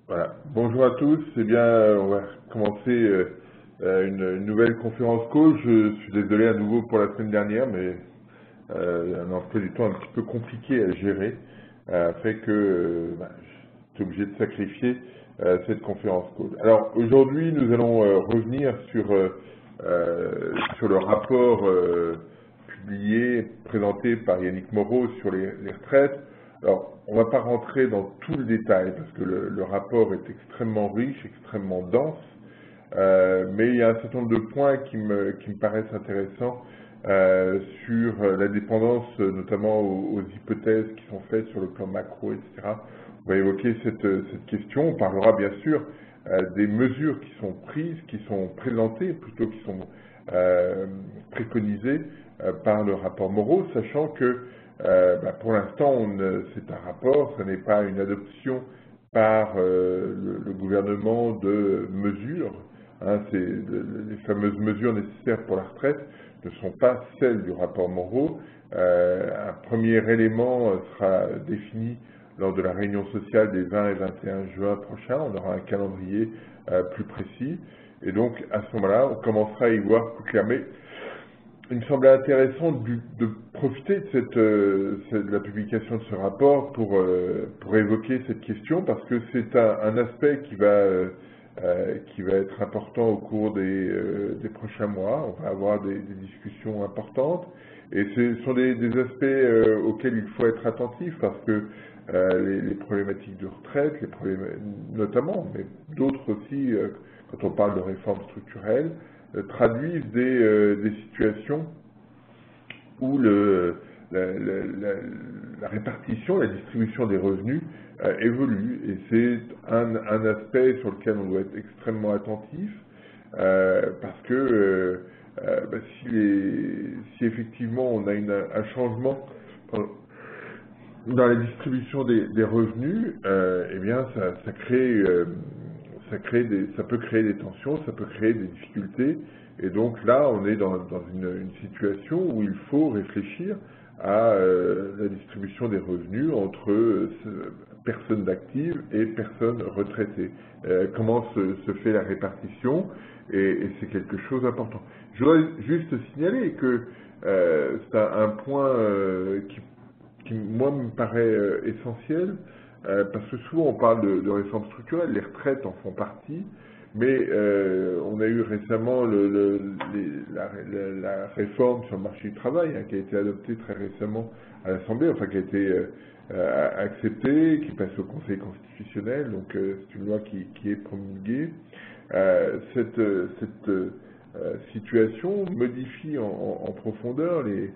Voilà. Bonjour à tous. Eh bien, on va commencer une nouvelle conférence call. Je suis désolé à nouveau pour la semaine dernière, mais un emploi du temps un petit peu compliqué à gérer fait que j'étais obligé de sacrifier cette conférence call. Alors aujourd'hui, nous allons revenir sur le rapport publié, présenté par Yannick Moreau sur les retraites. Alors, on ne va pas rentrer dans tout le détail parce que le rapport est extrêmement riche, extrêmement dense, mais il y a un certain nombre de points qui me paraissent intéressants sur la dépendance, notamment aux hypothèses qui sont faites sur le plan macro, etc. On va évoquer cette question. On parlera bien sûr des mesures qui sont prises, qui sont présentées, plutôt qui sont préconisées par le rapport Moreau, sachant que pour l'instant, c'est un rapport, ce n'est pas une adoption par le gouvernement de mesures. Les fameuses mesures nécessaires pour la retraite ne sont pas celles du rapport Moreau. Un premier élément sera défini lors de la réunion sociale des 20 et 21 juin prochains. On aura un calendrier plus précis. Et donc, à ce moment-là, on commencera à y voir plus clair. Mais il me semblait intéressant de profiter de la publication de ce rapport pour évoquer cette question, parce que c'est un aspect qui va être important au cours des prochains mois. On va avoir des discussions importantes, et ce sont des aspects auxquels il faut être attentif, parce que les problématiques de retraite, notamment, mais d'autres aussi, quand on parle de réforme structurelle, traduisent des situations où la répartition, la distribution des revenus évolue. Et c'est un aspect sur lequel on doit être extrêmement attentif, parce que si effectivement on a un changement dans la distribution des revenus, eh bien ça peut créer des tensions, ça peut créer des difficultés. Et donc là, on est dans une situation où il faut réfléchir à la distribution des revenus entre personnes actives et personnes retraitées. Comment se fait la répartition, et c'est quelque chose d'important. Je voudrais juste signaler que c'est un point qui, moi, me paraît essentiel, parce que souvent on parle de réforme structurelle, les retraites en font partie, mais on a eu récemment la réforme sur le marché du travail, qui a été adoptée très récemment à l'Assemblée, enfin qui a été acceptée, qui passe au Conseil constitutionnel, donc c'est une loi qui est promulguée. Cette situation modifie en profondeur les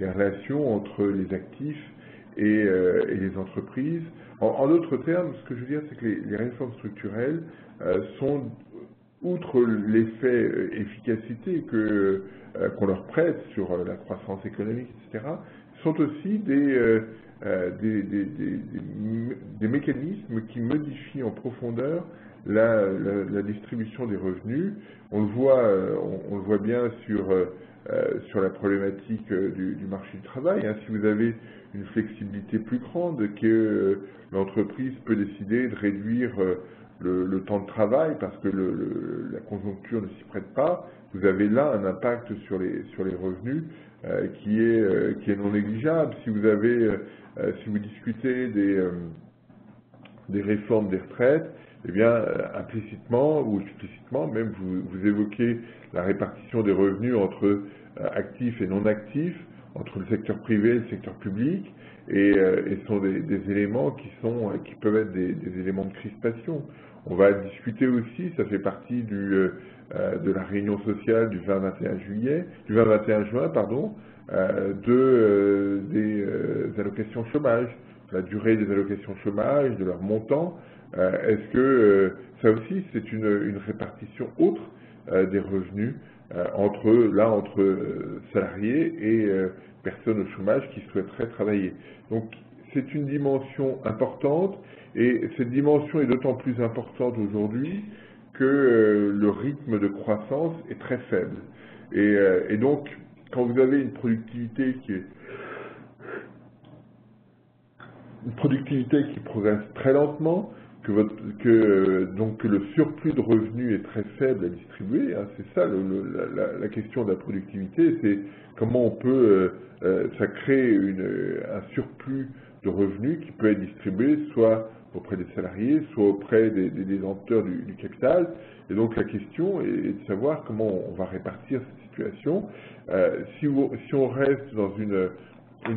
relations entre les actifs et les entreprises. En d'autres termes, ce que je veux dire, c'est que les réformes structurelles sont, outre l'effet efficacité qu'on leur prête sur la croissance économique, etc., sont aussi des mécanismes qui modifient en profondeur la distribution des revenus. On le voit bien sur la problématique du marché du travail. Si vous avez une flexibilité plus grande, que l'entreprise peut décider de réduire le temps de travail parce que la conjoncture ne s'y prête pas, vous avez là un impact sur les revenus qui est non négligeable. Si vous discutez des réformes des retraites, eh bien, implicitement ou explicitement, même vous évoquez la répartition des revenus entre actifs et non actifs, entre le secteur privé et le secteur public, et ce sont des éléments qui peuvent être des éléments de crispation. On va discuter aussi, ça fait partie de la réunion sociale du 20-21 juin, pardon, des allocations chômage, la durée des allocations chômage, de leur montant. Est-ce que ça aussi c'est une répartition autre des revenus entre salariés et personnes au chômage qui souhaiteraient travailler. Donc c'est une dimension importante, et cette dimension est d'autant plus importante aujourd'hui que le rythme de croissance est très faible. Et donc quand vous avez une productivité qui progresse très lentement, donc que le surplus de revenus est très faible à distribuer, hein, c'est ça la question de la productivité, c'est comment on peut, ça crée un surplus de revenus qui peut être distribué soit auprès des salariés, soit auprès des détenteurs du capital. Et donc la question est de savoir comment on va répartir cette situation. Si on reste dans une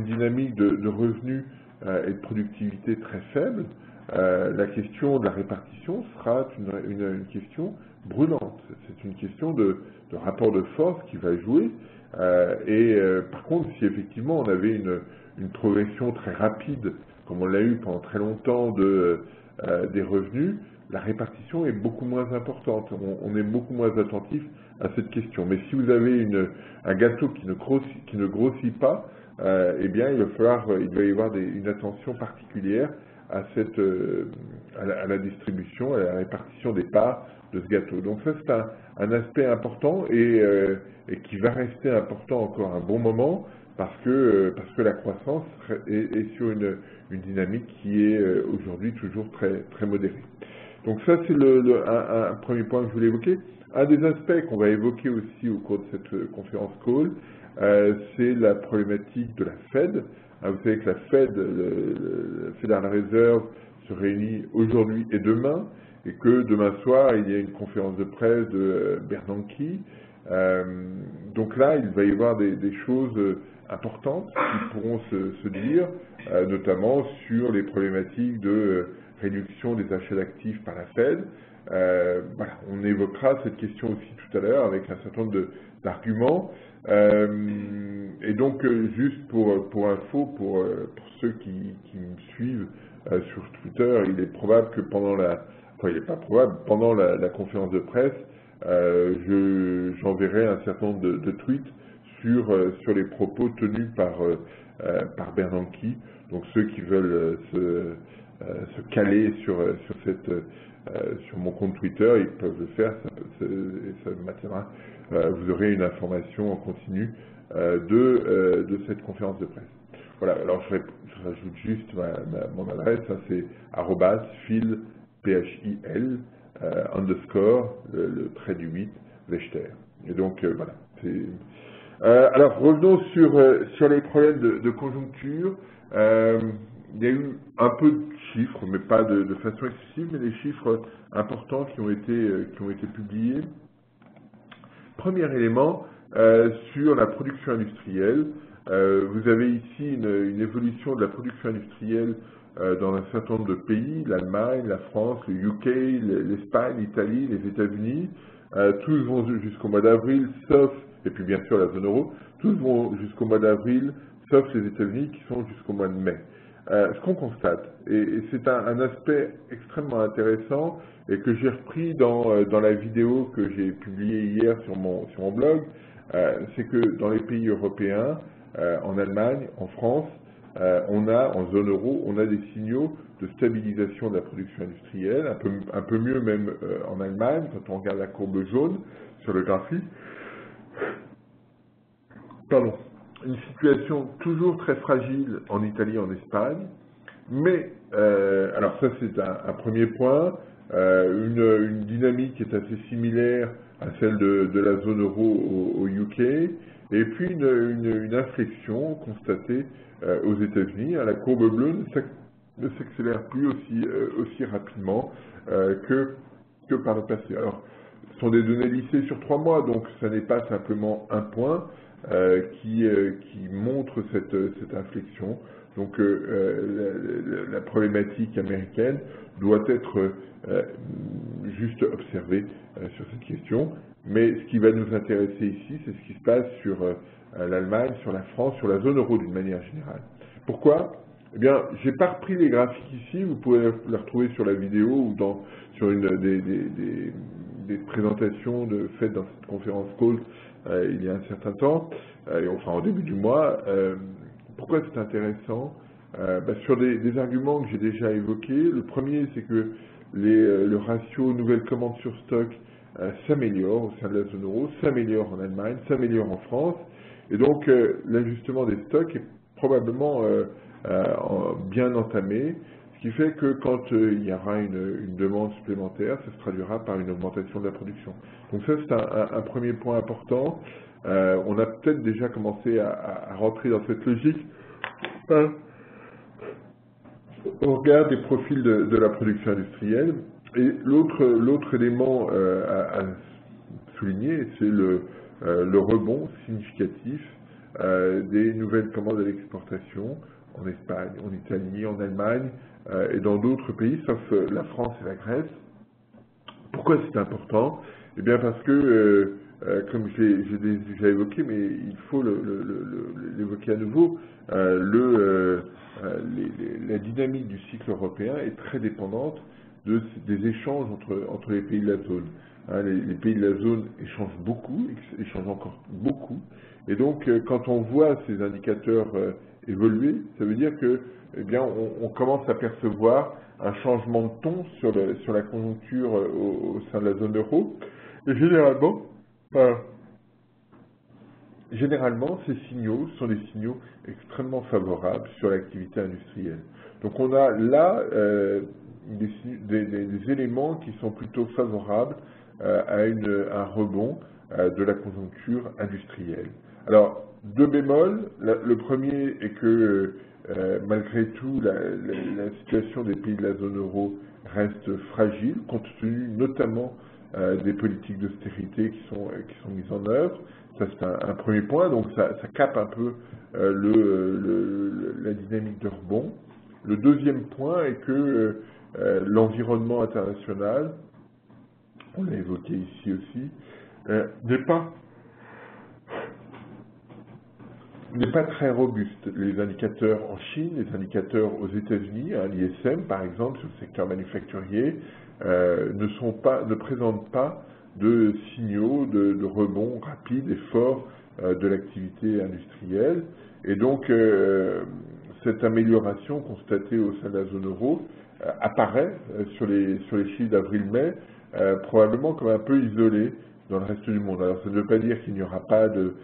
dynamique de revenus et de productivité très faible, la question de la répartition sera une question brûlante. C'est une question de rapport de force qui va jouer. Par contre, si effectivement on avait une progression très rapide, comme on l'a eu pendant très longtemps, des revenus, la répartition est beaucoup moins importante. On est beaucoup moins attentif à cette question. Mais si vous avez un gâteau qui ne grossit pas, eh bien il va y avoir une attention particulière à la distribution, à la répartition des parts de ce gâteau. Donc ça c'est un aspect important et qui va rester important encore un bon moment parce que la croissance est sur une dynamique qui est aujourd'hui toujours très, très modérée. Donc ça c'est un premier point que je voulais évoquer. Un des aspects qu'on va évoquer aussi au cours de cette conférence call, c'est la problématique de la Fed. Vous savez que la Fed, le Federal Reserve, se réunit aujourd'hui et demain, et que demain soir, il y a une conférence de presse de Bernanke. Donc là, il va y avoir des choses importantes qui pourront se dire, notamment sur les problématiques de réduction des achats d'actifs par la Fed. Voilà, on évoquera cette question aussi tout à l'heure avec un certain nombre d'arguments. Et donc, juste pour info, pour ceux qui me suivent sur Twitter, il est probable que pendant pendant la conférence de presse, j'enverrai un certain nombre de tweets sur les propos tenus par Bernanke. Donc ceux qui veulent se caler sur mon compte Twitter, ils peuvent le faire, ça maintiendra. Vous aurez une information en continu de cette conférence de presse. Voilà, alors je rajoute juste mon adresse, hein, c'est @phil, PHIL, underscore, le trait du 8, Vechter. Et donc, voilà. Alors, revenons sur les problèmes de conjoncture. Il y a eu un peu de chiffres, mais pas de façon excessive, mais des chiffres importants qui ont été publiés. Premier élément, sur la production industrielle. Vous avez ici une évolution de la production industrielle dans un certain nombre de pays, l'Allemagne, la France, le UK, l'Espagne, l'Italie, les États-Unis. Tous vont jusqu'au mois d'avril, sauf, et puis bien sûr la zone euro, tous vont jusqu'au mois d'avril, sauf les États-Unis qui sont jusqu'au mois de mai. Ce qu'on constate, et c'est un aspect extrêmement intéressant et que j'ai repris dans la vidéo que j'ai publiée hier sur mon blog, c'est que dans les pays européens, en Allemagne, en France, en zone euro, on a des signaux de stabilisation de la production industrielle, un peu mieux même en Allemagne, quand on regarde la courbe jaune sur le graphique. Pardon. Une situation toujours très fragile en Italie et en Espagne, mais, alors ça c'est un premier point, une dynamique qui est assez similaire à celle de la zone euro au UK, et puis une inflexion constatée aux États-Unis. La courbe bleue ne s'accélère plus aussi rapidement que par le passé. Alors, ce sont des données lissées sur 3 mois, donc ça n'est pas simplement un point qui montre cette inflexion. Donc la problématique américaine doit être juste observée sur cette question. Mais ce qui va nous intéresser ici, c'est ce qui se passe sur l'Allemagne, sur la France, sur la zone euro d'une manière générale. Pourquoi? Eh bien, j'ai pas repris les graphiques ici, vous pouvez les retrouver sur la vidéo ou sur une des présentations faites dans cette conférence call il y a un certain temps, enfin au début du mois. Pourquoi c'est intéressant? Sur des arguments que j'ai déjà évoqués. Le premier, c'est que le ratio nouvelles commandes sur stock s'améliore au sein de la zone euro, s'améliore en Allemagne, s'améliore en France, et donc l'ajustement des stocks est probablement bien entamé, ce qui fait que quand il y aura une demande supplémentaire, ça se traduira par une augmentation de la production. Donc ça, c'est un premier point important. On a peut-être déjà commencé à rentrer dans cette logique au regard des profils de la production industrielle. Et l'autre élément à souligner, c'est le rebond significatif des nouvelles commandes à l'exportation en Espagne, en Italie, en Allemagne et dans d'autres pays, sauf la France et la Grèce. Pourquoi c'est important? Eh bien parce que, comme j'ai déjà évoqué, mais il faut l'évoquer à nouveau, la dynamique du cycle européen est très dépendante des échanges entre les pays de la zone. Les pays de la zone échangent beaucoup, échangent encore beaucoup, et donc quand on voit ces indicateurs évoluer, ça veut dire que, eh bien, on commence à percevoir un changement de ton sur la conjoncture au sein de la zone euro, et généralement, ces signaux sont des signaux extrêmement favorables sur l'activité industrielle. Donc on a là des éléments qui sont plutôt favorables à un rebond de la conjoncture industrielle. Alors, deux bémols. Le premier est que malgré tout, la situation des pays de la zone euro reste fragile, compte tenu notamment des politiques d'austérité qui sont mises en œuvre. Ça, c'est un premier point, donc ça cape un peu la dynamique de rebond. Le deuxième point est que l'environnement international, on l'a évoqué ici aussi, n'est pas très robuste. Les indicateurs en Chine, les indicateurs aux États-Unis, l'ISM par exemple, sur le secteur manufacturier, ne présentent pas de signaux de rebond rapide et fort de l'activité industrielle. Et donc, cette amélioration constatée au sein de la zone euro apparaît sur les chiffres d'avril-mai probablement comme un peu isolée dans le reste du monde. Alors, ça ne veut pas dire qu'il n'y aura pas de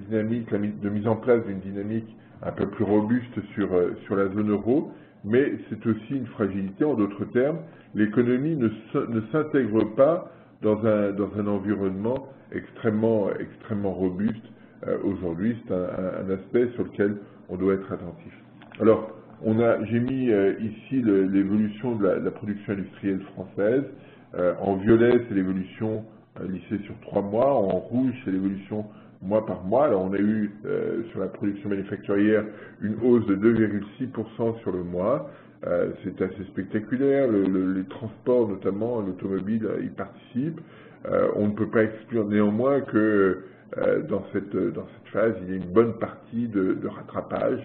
dynamique, de mise en place d'une dynamique un peu plus robuste sur la zone euro, mais c'est aussi une fragilité. En d'autres termes, l'économie ne s'intègre pas dans un environnement extrêmement robuste aujourd'hui. C'est un aspect sur lequel on doit être attentif. Alors, j'ai mis ici l'évolution de la production industrielle française. En violet, c'est l'évolution lissée sur 3 mois. En rouge, c'est l'évolution mois par mois. Alors, on a eu sur la production manufacturière une hausse de 2,6% sur le mois. C'est assez spectaculaire. Les transports, notamment l'automobile, y participent. On ne peut pas exclure néanmoins que dans cette phase, il y a une bonne partie de rattrapage.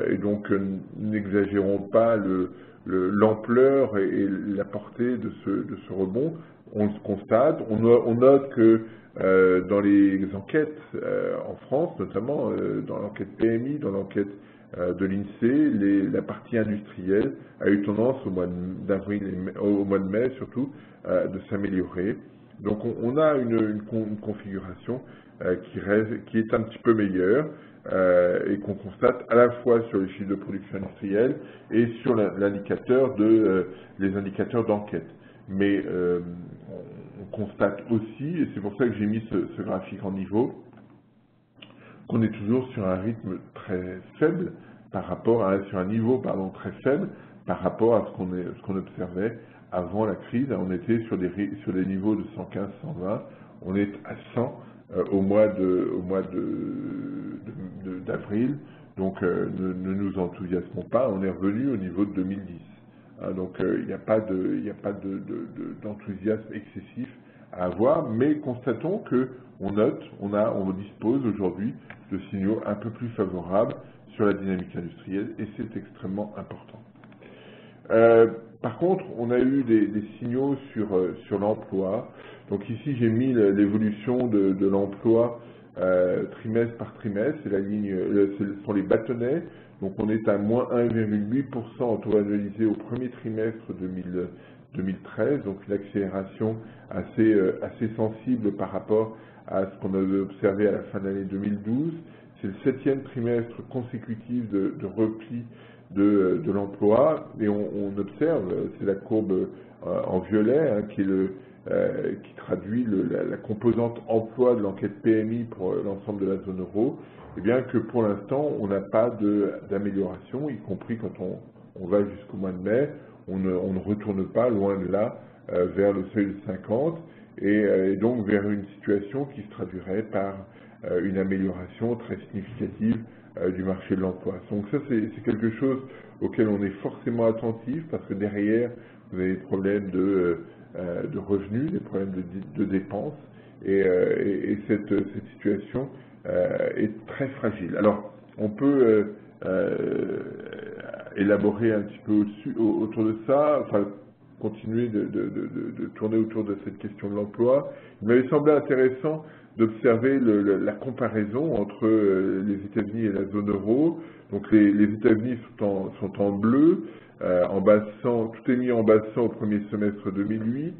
Et donc, n'exagérons pas l'ampleur et la portée de ce rebond. On le constate. On note que dans les enquêtes en France, notamment dans l'enquête PMI, dans l'enquête de l'INSEE, la partie industrielle a eu tendance au mois de mai surtout, de s'améliorer. Donc on a une configuration qui est un petit peu meilleure et qu'on constate à la fois sur les chiffres de production industrielle et sur les indicateurs d'enquête. Mais on constate aussi, et c'est pour ça que j'ai mis ce graphique en niveau, qu'on est toujours sur un rythme très faible sur un niveau très faible par rapport à ce qu'on observait avant la crise. On était sur des niveaux de 115, 120. On est à 100 au mois d'avril. Donc ne nous enthousiasmons pas. On est revenu au niveau de 2010. Donc il n'y a pas d'enthousiasme excessif à avoir, mais constatons que on dispose aujourd'hui de signaux un peu plus favorables sur la dynamique industrielle, et c'est extrêmement important. Par contre, on a eu des signaux sur l'emploi. Donc ici, j'ai mis l'évolution de l'emploi trimestre par trimestre. C'est ce sont les bâtonnets. Donc on est à moins 1,8% en taux annualisé au premier trimestre 2013. Donc une accélération assez sensible par rapport à ce qu'on avait observé à la fin de l'année 2012. C'est le 7e trimestre consécutif de repli de l'emploi, et on observe, c'est la courbe en violet, hein, qui traduit la composante emploi de l'enquête PMI pour l'ensemble de la zone euro, et bien que pour l'instant, on n'a pas d'amélioration, y compris quand on va jusqu'au mois de mai, on ne retourne pas, loin de là, vers le seuil de 50, et donc vers une situation qui se traduirait par une amélioration très significative du marché de l'emploi. Donc ça, c'est quelque chose auquel on est forcément attentif, parce que derrière, vous avez des problèmes de revenus, des problèmes de dépenses, et cette situation est très fragile. Alors, on peut élaborer un petit peu autour de ça, enfin, continuer de tourner autour de cette question de l'emploi. Il m'avait semblé intéressant d'observer la comparaison entre les États-Unis et la zone euro. Donc les États-Unis sont en bleu, tout est mis en bas de 100 au premier semestre 2008,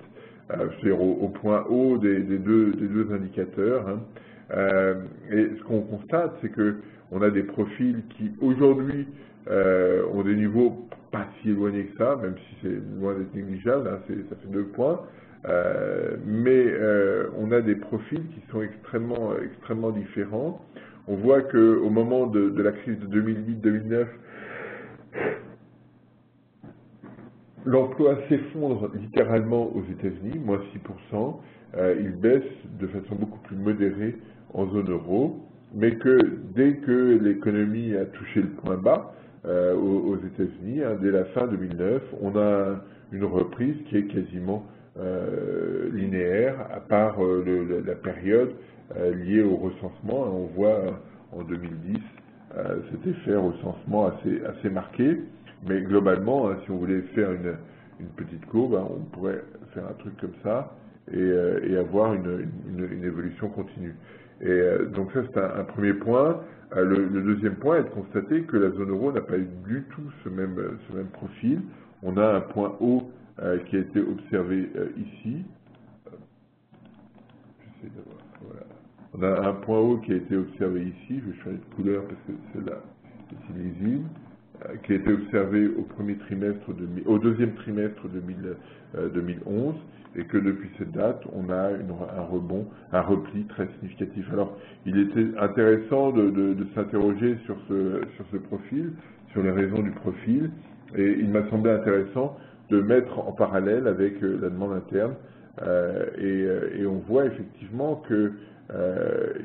c'est-à-dire au point haut des deux indicateurs. Hein. Et ce qu'on constate, c'est que on a des profils qui aujourd'hui ont des niveaux pas si éloignés que ça, même si c'est loin d'être négligeable, hein, ça fait 2 points. Mais on a des profils qui sont extrêmement différents. On voit qu'au moment de la crise de 2008-2009, l'emploi s'effondre littéralement aux États-Unis, moins 6%. Il baisse de façon beaucoup plus modérée en zone euro, mais que dès que l'économie a touché le point bas aux États-Unis, hein, dès la fin 2009, on a une reprise qui est quasiment linéaire, à part la période liée au recensement. Hein. On voit en 2010 cet effet recensement assez marqué, mais globalement, hein, si on voulait faire une petite courbe, hein, on pourrait faire un truc comme ça et avoir une évolution continue. Et donc ça, c'est un premier point. Le deuxième point est de constater que la zone euro n'a pas eu du tout ce même profil. On a un point haut qui a été observé ici. J'essaie d'avoir, voilà. On a un point haut qui a été observé ici. Je vais changer de couleur parce que celle-là est illisible. Qui a été observé au deuxième trimestre 2011, et que depuis cette date, on a un repli très significatif. Alors, il était intéressant de s'interroger sur ce profil, sur les raisons du profil, et il m'a semblé intéressant de mettre en parallèle avec la demande interne, et on voit effectivement que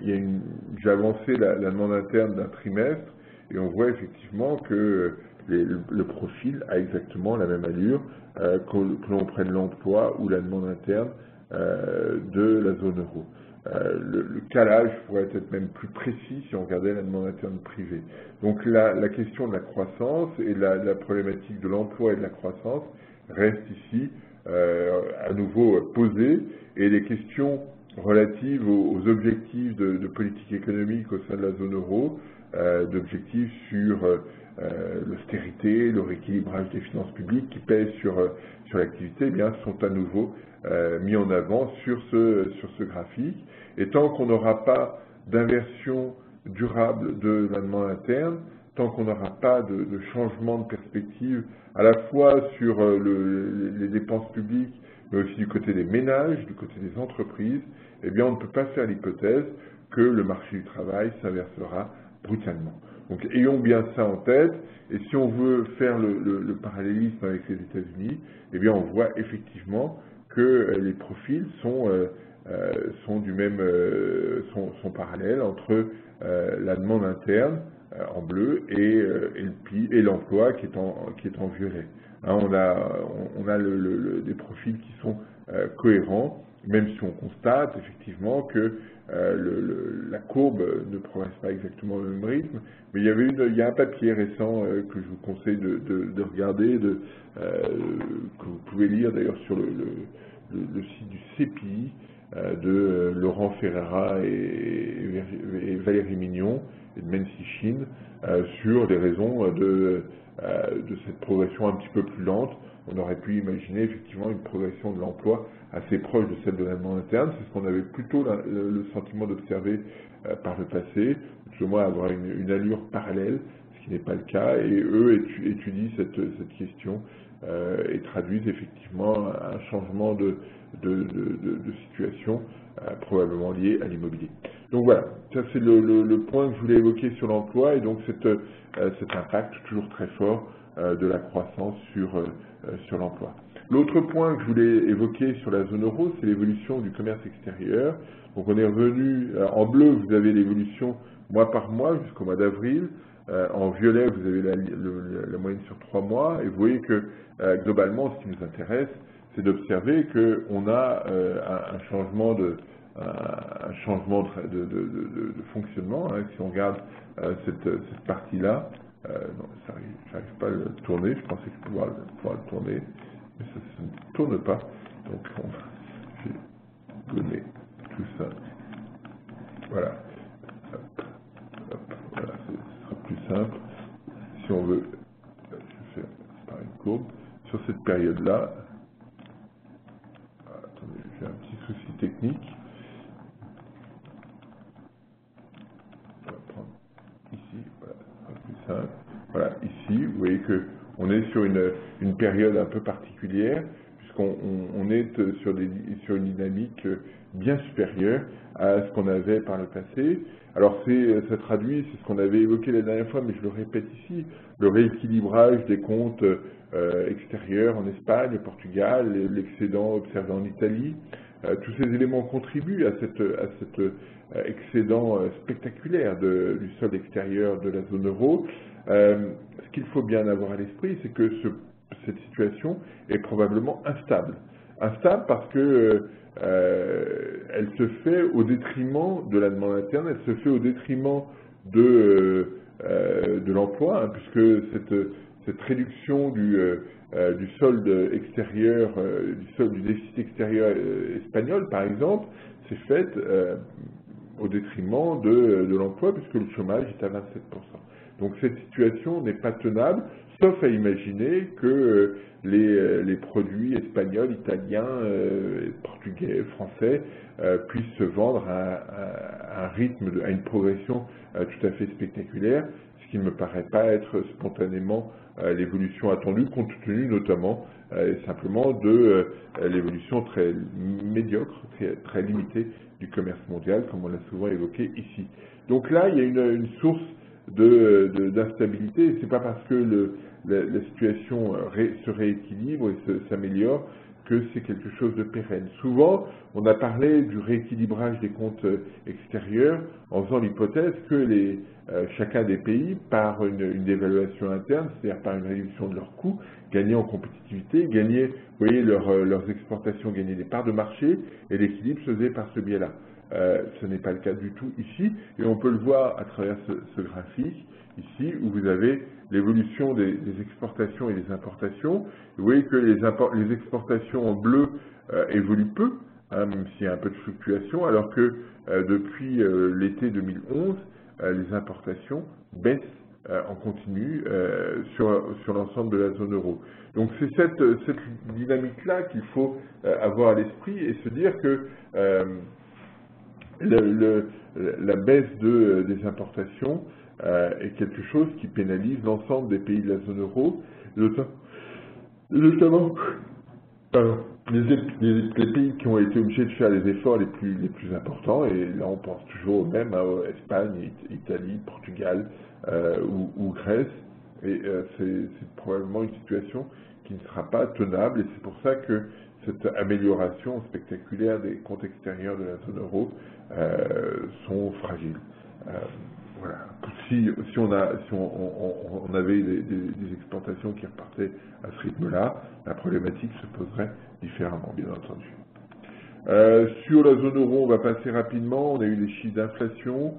j'ai avancé la demande interne d'un trimestre, et on voit effectivement que le profil a exactement la même allure que l'on prenne l'emploi ou la demande interne de la zone euro. Le calage pourrait être même plus précis si on regardait la demande interne privée. Donc la question de la croissance et la problématique de l'emploi et de la croissance reste ici à nouveau posée, et les questions relatives aux objectifs de politique économique au sein de la zone euro, d'objectifs sur l'austérité, le rééquilibrage des finances publiques qui pèsent sur l'activité, eh bien, sont à nouveau mis en avant sur ce graphique. Et tant qu'on n'aura pas d'inversion durable de la demande interne, tant qu'on n'aura pas de changement de perspective, à la fois sur les dépenses publiques, mais aussi du côté des ménages, du côté des entreprises, eh bien, on ne peut pas faire l'hypothèse que le marché du travail s'inversera brutalement. Donc ayons bien ça en tête, et si on veut faire le parallélisme avec les États-Unis, eh bien on voit effectivement que les profils sont parallèles entre la demande interne en bleu et l'emploi qui est en violet. Hein, on a des profils qui sont cohérents, même si on constate effectivement que la courbe ne progresse pas exactement au même rythme, mais il y a un papier récent que je vous conseille de regarder, que vous pouvez lire d'ailleurs sur le site du CPI, de Laurent Ferreira et Valérie Mignon et de Mensi Shin, sur les raisons de cette progression un petit peu plus lente. On aurait pu imaginer effectivement une progression de l'emploi assez proche de celle de la demande interne. C'est ce qu'on avait plutôt le sentiment d'observer par le passé, plus ou moins avoir une allure parallèle, ce ce qui n'est pas le cas, et eux étudient cette question et traduisent effectivement un changement de situation probablement lié à l'immobilier. Donc voilà, ça c'est le point que je voulais évoquer sur l'emploi et donc cet impact toujours très fort de la croissance sur l'emploi. L'autre point que je voulais évoquer sur la zone euro, c'est l'évolution du commerce extérieur. Donc on est revenu, en bleu vous avez l'évolution mois par mois jusqu'au mois d'avril, en violet vous avez la moyenne sur 3 mois, et vous voyez que globalement ce qui nous intéresse, c'est d'observer qu'on a un changement de fonctionnement. Hein. Si on regarde cette partie-là, non, j'arrive pas à le tourner, je pensais que je pouvais pouvoir le tourner, mais ça ne tourne pas. Donc je vais donner tout ça. Voilà. Voilà, ce sera plus simple. Si on veut, je vais faire par une courbe. Sur cette période-là, attendez, j'ai un petit souci technique. On va prendre ici, voilà, ce sera plus simple. Voilà, ici, vous voyez qu'on est sur une période un peu particulière, puisqu'on est sur une dynamique bien supérieure à ce qu'on avait par le passé. Alors ça traduit, c'est ce qu'on avait évoqué la dernière fois, mais je le répète ici, le rééquilibrage des comptes extérieurs en Espagne, au Portugal, l'excédent observé en Italie. Tous ces éléments contribuent à cet excédent spectaculaire du solde extérieur de la zone euro. Ce qu'il faut bien avoir à l'esprit, c'est que cette situation est probablement instable. Instable parce que elle se fait au détriment de la demande interne, elle se fait au détriment de l'emploi, hein, puisque cette réduction du solde extérieur, du déficit extérieur espagnol, par exemple, s'est faite au détriment de l'emploi, puisque le chômage est à 27%. Donc cette situation n'est pas tenable, sauf à imaginer que les produits espagnols, italiens, portugais, français puissent se vendre à un rythme, à une progression tout à fait spectaculaire, ce qui ne me paraît pas être spontanément l'évolution attendue, compte tenu notamment simplement de l'évolution très médiocre, très limitée du commerce mondial, comme on l'a souvent évoqué ici. Donc là, il y a une source d'instabilité, et c'est pas parce que la situation se rééquilibre et s'améliore que c'est quelque chose de pérenne. Souvent, on a parlé du rééquilibrage des comptes extérieurs en faisant l'hypothèse que chacun des pays, par une dévaluation interne, c'est-à-dire par une réduction de leurs coûts, gagnait en compétitivité, gagnait, vous voyez, leurs exportations gagnaient des parts de marché, et l'équilibre se faisait par ce biais-là. Ce n'est pas le cas du tout ici, et on peut le voir à travers ce graphique, ici, où vous avez l'évolution des exportations et des importations. Vous voyez que les exportations en bleu évoluent peu, hein, même s'il y a un peu de fluctuation, alors que depuis l'été 2011, les importations baissent en continu sur l'ensemble de la zone euro. Donc c'est cette dynamique-là qu'il faut avoir à l'esprit et se dire que la baisse des importations est quelque chose qui pénalise l'ensemble des pays de la zone euro, notamment les pays qui ont été obligés de faire les efforts les plus importants, et là on pense toujours même à Espagne, Italie, Portugal ou Grèce, et c'est probablement une situation qui ne sera pas tenable, et c'est pour ça que cette amélioration spectaculaire des comptes extérieurs de la zone euro sont fragiles. Voilà. Si on avait des exportations qui repartaient à ce rythme-là, la problématique se poserait différemment, bien entendu. Sur la zone euro, on va passer rapidement. On a eu des chiffres d'inflation,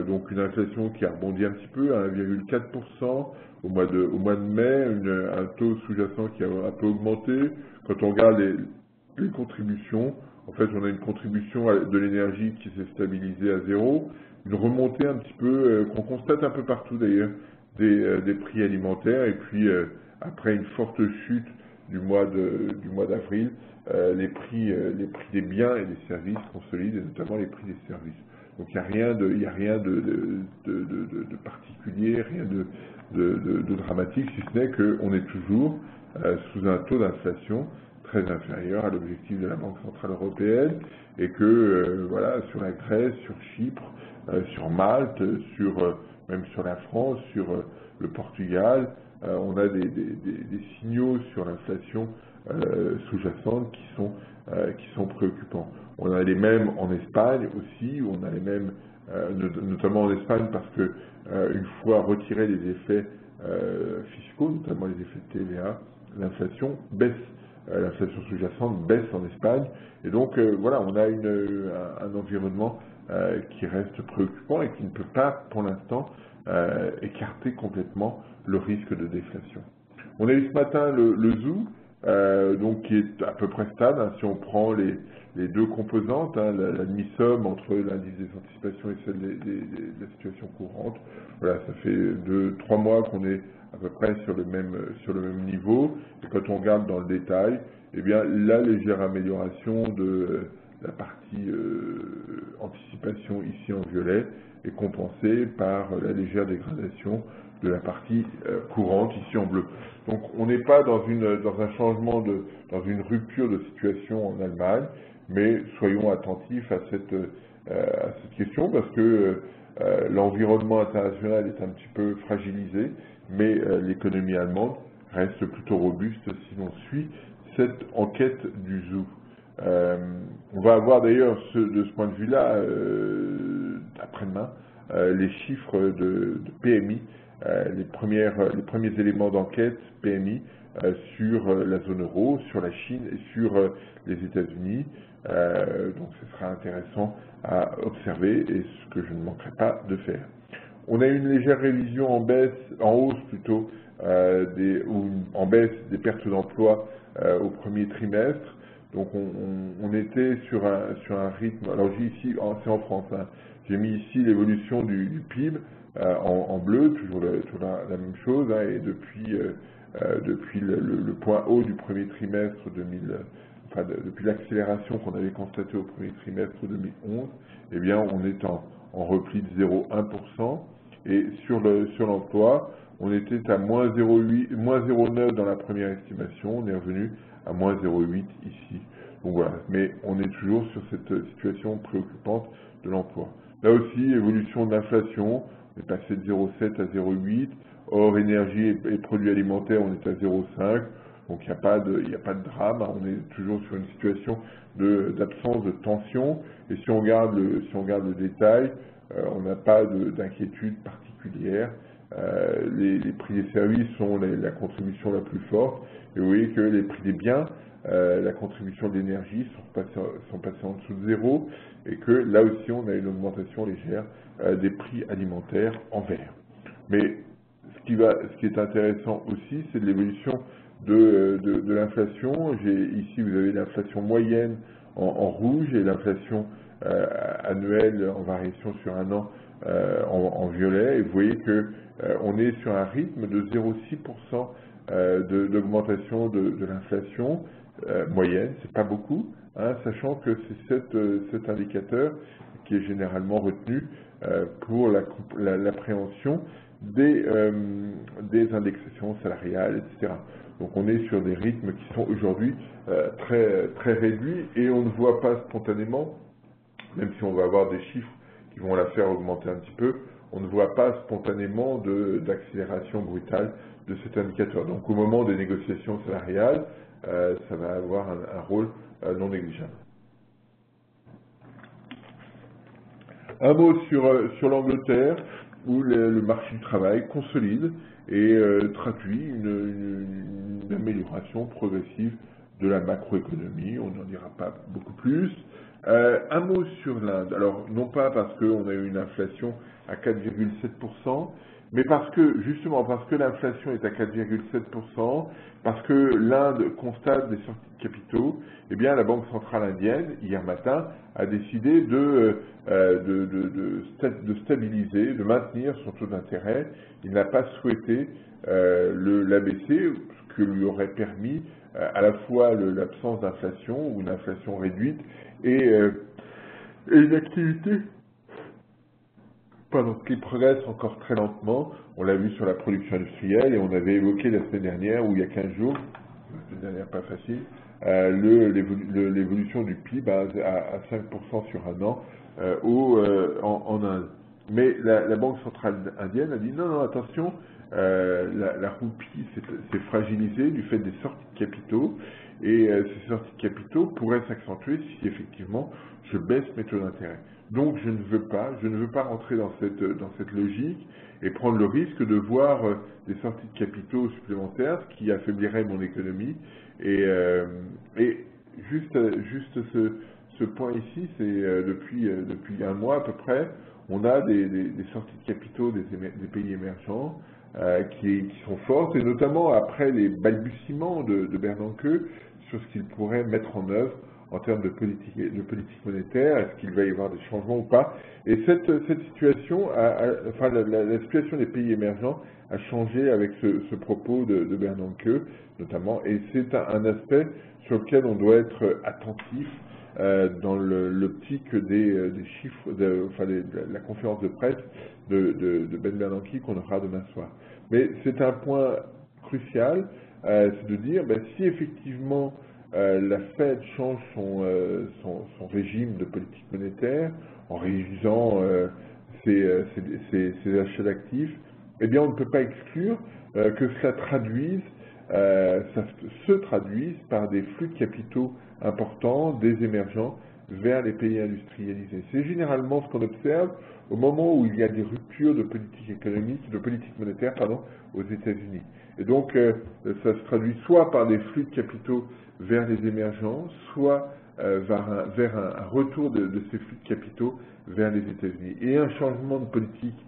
donc une inflation qui a rebondi un petit peu à 1,4% au mois de mai, un taux sous-jacent qui a un peu augmenté. Quand on regarde les contributions, en fait, on a une contribution de l'énergie qui s'est stabilisée à 0, une remontée un petit peu, qu'on constate un peu partout d'ailleurs, des prix alimentaires, et puis après une forte chute du mois d'avril, les prix des biens et des services consolident, et notamment les prix des services. Donc il n'y a rien de particulier, rien de dramatique, si ce n'est qu'on est toujours sous un taux d'inflation très inférieur à l'objectif de la Banque Centrale Européenne, et que voilà, sur la Grèce, sur Chypre, sur Malte, même sur la France, sur le Portugal, on a des signaux sur l'inflation sous-jacente qui sont préoccupants. On a les mêmes en Espagne aussi, on a les mêmes, notamment en Espagne, parce que une fois retirés les effets fiscaux, notamment les effets de TVA, l'inflation baisse. L'inflation sous-jacente baisse en Espagne, et donc voilà, on a un environnement qui reste préoccupant et qui ne peut pas, pour l'instant, écarter complètement le risque de déflation. On a eu ce matin le ZOO, donc qui est à peu près stable, hein, si on prend les deux composantes, hein, la demi-somme entre l'indice des anticipations et celle de la situation courante. Voilà, ça fait 2-3 mois qu'on est à peu près sur le même niveau. Et quand on regarde dans le détail, eh bien, la légère amélioration de la partie anticipation ici en violet est compensée par la légère dégradation de la partie courante ici en bleu. Donc on n'est pas dans un changement dans une rupture de situation en Allemagne, mais soyons attentifs à cette question, parce que l'environnement international est un petit peu fragilisé, mais l'économie allemande reste plutôt robuste si l'on suit cette enquête du ZOO. On va avoir d'ailleurs de ce point de vue-là, après-demain, les chiffres de PMI, les premiers éléments d'enquête PMI sur la zone euro, sur la Chine et sur les États-Unis. Donc ce sera intéressant à observer, et ce que je ne manquerai pas de faire. On a une légère révision en hausse plutôt, en baisse des pertes d'emploi au premier trimestre. Donc on était sur un rythme, alors j'ai ici, c'est en France, hein, j'ai mis ici l'évolution du PIB en bleu, toujours la même chose, hein, et depuis le point haut du premier trimestre depuis l'accélération qu'on avait constatée au premier trimestre 2011, eh bien on est en repli de 0,1%, et sur l'emploi, on était à moins 0,9 dans la première estimation, on est revenu à moins 0,8 ici. Donc voilà, mais on est toujours sur cette situation préoccupante de l'emploi. Là aussi, évolution de l'inflation, on est passé de 0,7 à 0,8, hors énergie et produits alimentaires, on est à 0,5, donc il n'y a pas de drame, on est toujours sur une situation d'absence de tension, et si on regarde le détail, on n'a pas d'inquiétude particulière. Les prix des services sont la contribution la plus forte, et vous voyez que les prix des biens, la contribution de l'énergie sont passés en dessous de zéro, et que là aussi on a une augmentation légère des prix alimentaires en vert. Mais ce qui est intéressant aussi, c'est de l'évolution de l'inflation. Ici vous avez l'inflation moyenne en rouge et l'inflation annuelle en variation sur un an en violet, et vous voyez que on est sur un rythme de 0,6% d'augmentation de l'inflation moyenne, c'est pas beaucoup, hein, sachant que c'est cet indicateur qui est généralement retenu pour l'appréhension des indexations salariales, etc. Donc on est sur des rythmes qui sont aujourd'hui très, très réduits, et on ne voit pas spontanément, même si on va avoir des chiffres qui vont la faire augmenter un petit peu, on ne voit pas spontanément d'accélération brutale de cet indicateur. Donc au moment des négociations salariales, ça va avoir un rôle non négligeable. Un mot sur l'Angleterre, où le marché du travail consolide et traduit une amélioration progressive de la macroéconomie. On n'en dira pas beaucoup plus. Un mot sur l'Inde. Alors, non pas parce qu'on a eu une inflation à 4,7%, mais justement parce que l'inflation est à 4,7%, parce que l'Inde constate des sorties de capitaux, eh bien la Banque centrale indienne, hier matin, a décidé de stabiliser, de maintenir son taux d'intérêt. Il n'a pas souhaité l'abaisser, ce que lui aurait permis à la fois l'absence d'inflation ou une inflation réduite et une activité Pardon, qui progresse encore très lentement. On l'a vu sur la production industrielle et on avait évoqué la semaine dernière, ou il y a 15 jours, la semaine dernière pas facile, l'évolution du PIB à 5% sur un an en Inde. Mais la Banque centrale indienne a dit non, attention, la roupie s'est fragilisée du fait des sorties de capitaux et ces sorties de capitaux pourraient s'accentuer si effectivement je baisse mes taux d'intérêt. Donc je ne veux pas rentrer dans cette logique et prendre le risque de voir des sorties de capitaux supplémentaires qui affaibliraient mon économie. Et juste ce point ici, c'est depuis un mois à peu près, on a des sorties de capitaux des pays émergents qui sont fortes, et notamment après les balbutiements de Bernanke sur ce qu'il pourrait mettre en œuvre en termes de politique monétaire, est-ce qu'il va y avoir des changements ou pas. Et cette situation, la situation des pays émergents a changé avec ce propos de Bernanke, notamment, et c'est un aspect sur lequel on doit être attentif dans l'optique des chiffres, de la conférence de presse de Ben Bernanke qu'on aura demain soir. Mais c'est un point crucial, c'est de dire, si effectivement la Fed change son régime de politique monétaire en réduisant ses achats d'actifs, eh bien on ne peut pas exclure que ça se traduise par des flux de capitaux importants des émergents vers les pays industrialisés. C'est généralement ce qu'on observe au moment où il y a des ruptures de politique économique, de politique monétaire, aux États-Unis. Et donc, ça se traduit soit par des flux de capitaux vers les émergents, soit vers un retour de ces flux de capitaux vers les États-Unis. Et un changement de politique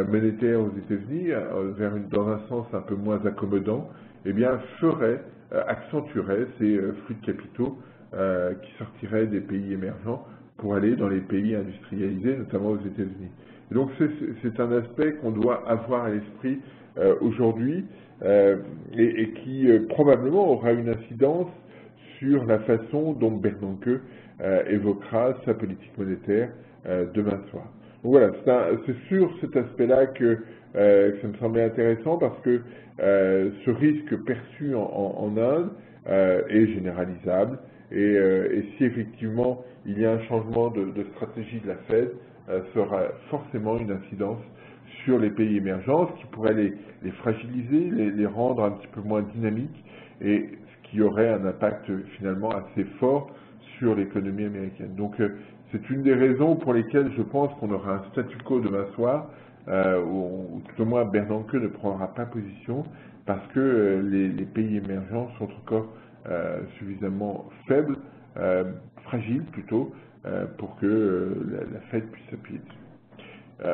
monétaire aux États-Unis, dans un sens un peu moins accommodant, eh bien, accentuerait ces flux de capitaux qui sortiraient des pays émergents pour aller dans les pays industrialisés, notamment aux États-Unis. Et donc, c'est un aspect qu'on doit avoir à l'esprit aujourd'hui et qui probablement aura une incidence sur la façon dont Bernanke évoquera sa politique monétaire demain soir. Donc voilà, c'est sur cet aspect-là que ça me semblait intéressant parce que ce risque perçu en Inde est généralisable et si effectivement il y a un changement de stratégie de la Fed, ça aura forcément une incidence sur les pays émergents, ce qui pourrait les fragiliser, les rendre un petit peu moins dynamiques et ce qui aurait un impact finalement assez fort sur l'économie américaine. Donc c'est une des raisons pour lesquelles je pense qu'on aura un statu quo demain soir, où tout au moins Bernanke ne prendra pas position, parce que les pays émergents sont encore suffisamment faibles, fragiles plutôt, pour que la Fed puisse s'appuyer dessus.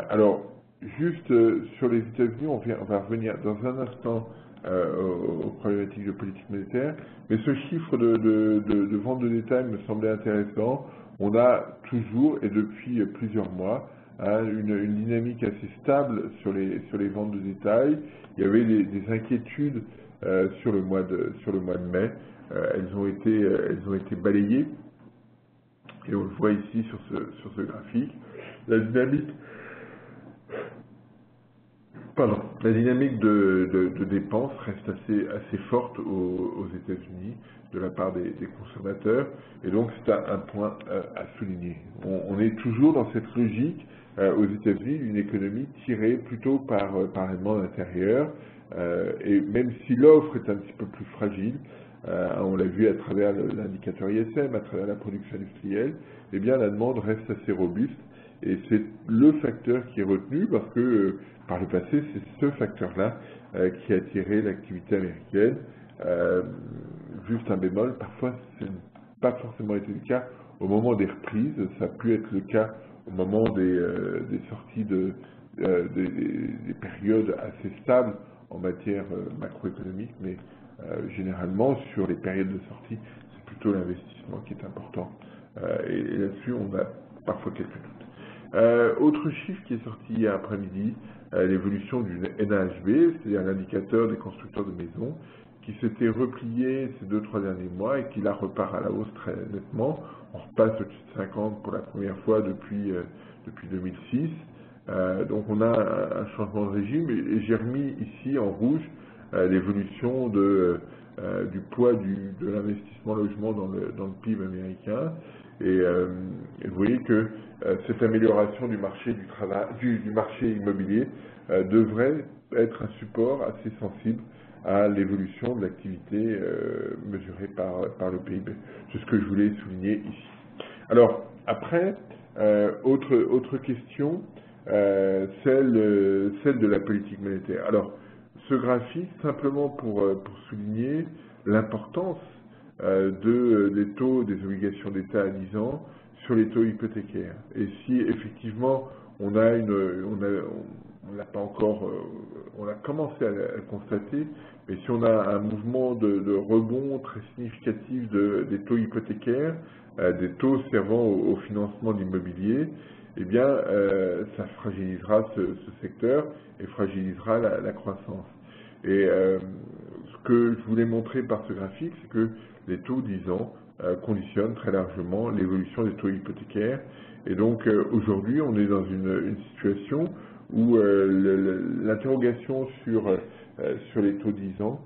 Alors, juste sur les États-Unis, on va revenir dans un instant aux problématiques de politique monétaire, mais ce chiffre de vente de détail me semblait intéressant. On a toujours, et depuis plusieurs mois, une dynamique assez stable sur les ventes de détail. Il y avait des inquiétudes sur le mois de mai. Elles ont été balayées, et on le voit ici sur ce graphique. La dynamique de dépenses reste assez forte aux États-Unis de la part des consommateurs, et donc c'est un point à souligner. On est toujours dans cette logique aux États-Unis d'une économie tirée plutôt par la demande intérieure, et même si l'offre est un petit peu plus fragile, on l'a vu à travers l'indicateur ISM, à travers la production industrielle, eh bien la demande reste assez robuste. Et c'est le facteur qui est retenu parce que par le passé, c'est ce facteur-là qui a attiré l'activité américaine. Juste un bémol, parfois ce n'a pas forcément été le cas au moment des reprises, ça a pu être le cas au moment des sorties des périodes assez stables en matière macroéconomique, mais généralement sur les périodes de sortie, c'est plutôt l'investissement qui est important. Et là-dessus, on a parfois quelques doutes. Autre chiffre qui est sorti hier après-midi, l'évolution du NAHB, c'est-à-dire l'indicateur des constructeurs de maisons, qui s'était replié ces 2-3 derniers mois et qui là repart à la hausse très nettement. On repasse au-dessus de 50 pour la première fois depuis 2006. Donc on a un changement de régime et j'ai remis ici en rouge l'évolution du poids de l'investissement logement dans le PIB américain. Et vous voyez que cette amélioration du marché du travail, du marché immobilier devrait être un support assez sensible à l'évolution de l'activité mesurée par le PIB. C'est ce que je voulais souligner ici. Alors, après, autre question, celle de la politique monétaire. Alors, ce graphique, simplement pour souligner l'importance des taux des obligations d'État à 10 ans sur les taux hypothécaires. Et si effectivement on l'a pas encore, on a commencé à le constater, mais si on a un mouvement de rebond très significatif des taux hypothécaires, des taux servant au financement de l'immobilier, eh bien, ça fragilisera ce secteur et fragilisera la croissance. Et ce que je voulais montrer par ce graphique, c'est que les taux 10 ans conditionnent très largement l'évolution des taux hypothécaires. Et donc, aujourd'hui, on est dans une situation où l'interrogation sur les taux 10 ans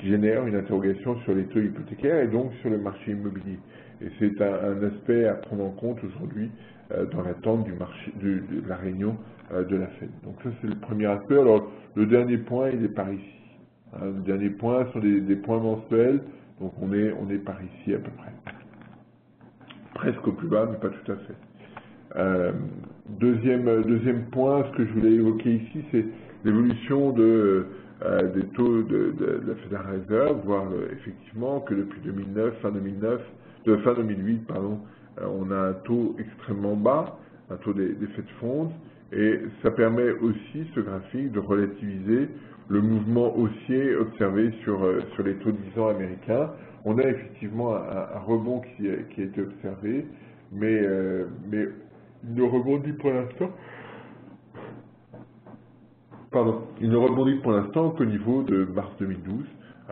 génère une interrogation sur les taux hypothécaires et donc sur le marché immobilier. Et c'est un aspect à prendre en compte aujourd'hui dans l'attente de la réunion de la Fed. Donc ça, c'est le premier aspect. Alors, le dernier point, il est par ici. Le dernier point sont des points mensuels. Donc on est par ici à peu près. Presque au plus bas, mais pas tout à fait. Deuxième point, ce que je voulais évoquer ici, c'est l'évolution des taux de la Federal Reserve, voir effectivement que depuis 2009, fin 2008, pardon, on a un taux extrêmement bas, un taux des Fed Funds, et ça permet aussi, ce graphique, de relativiser le mouvement haussier observé sur les taux de 10 ans américains. On a effectivement un rebond qui a été observé, mais il ne rebondit pour l'instant. Pardon, il ne rebondit pour l'instant qu'au niveau de mars 2012.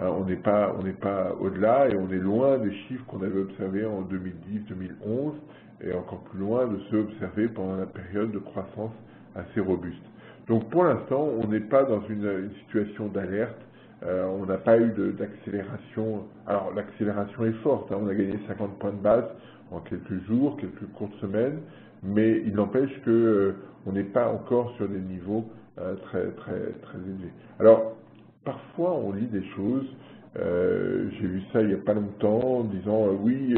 On n'est pas au-delà et on est loin des chiffres qu'on avait observés en 2010-2011 et encore plus loin de ceux observés pendant la période de croissance assez robuste. Donc pour l'instant, on n'est pas dans une situation d'alerte. On n'a pas eu d'accélération. Alors l'accélération est forte, on a gagné 50 points de base en quelques jours, quelques courtes semaines, mais il n'empêche qu'on n'est pas encore sur des niveaux très élevés. Alors parfois on lit des choses, j'ai vu ça il n'y a pas longtemps, en disant oui,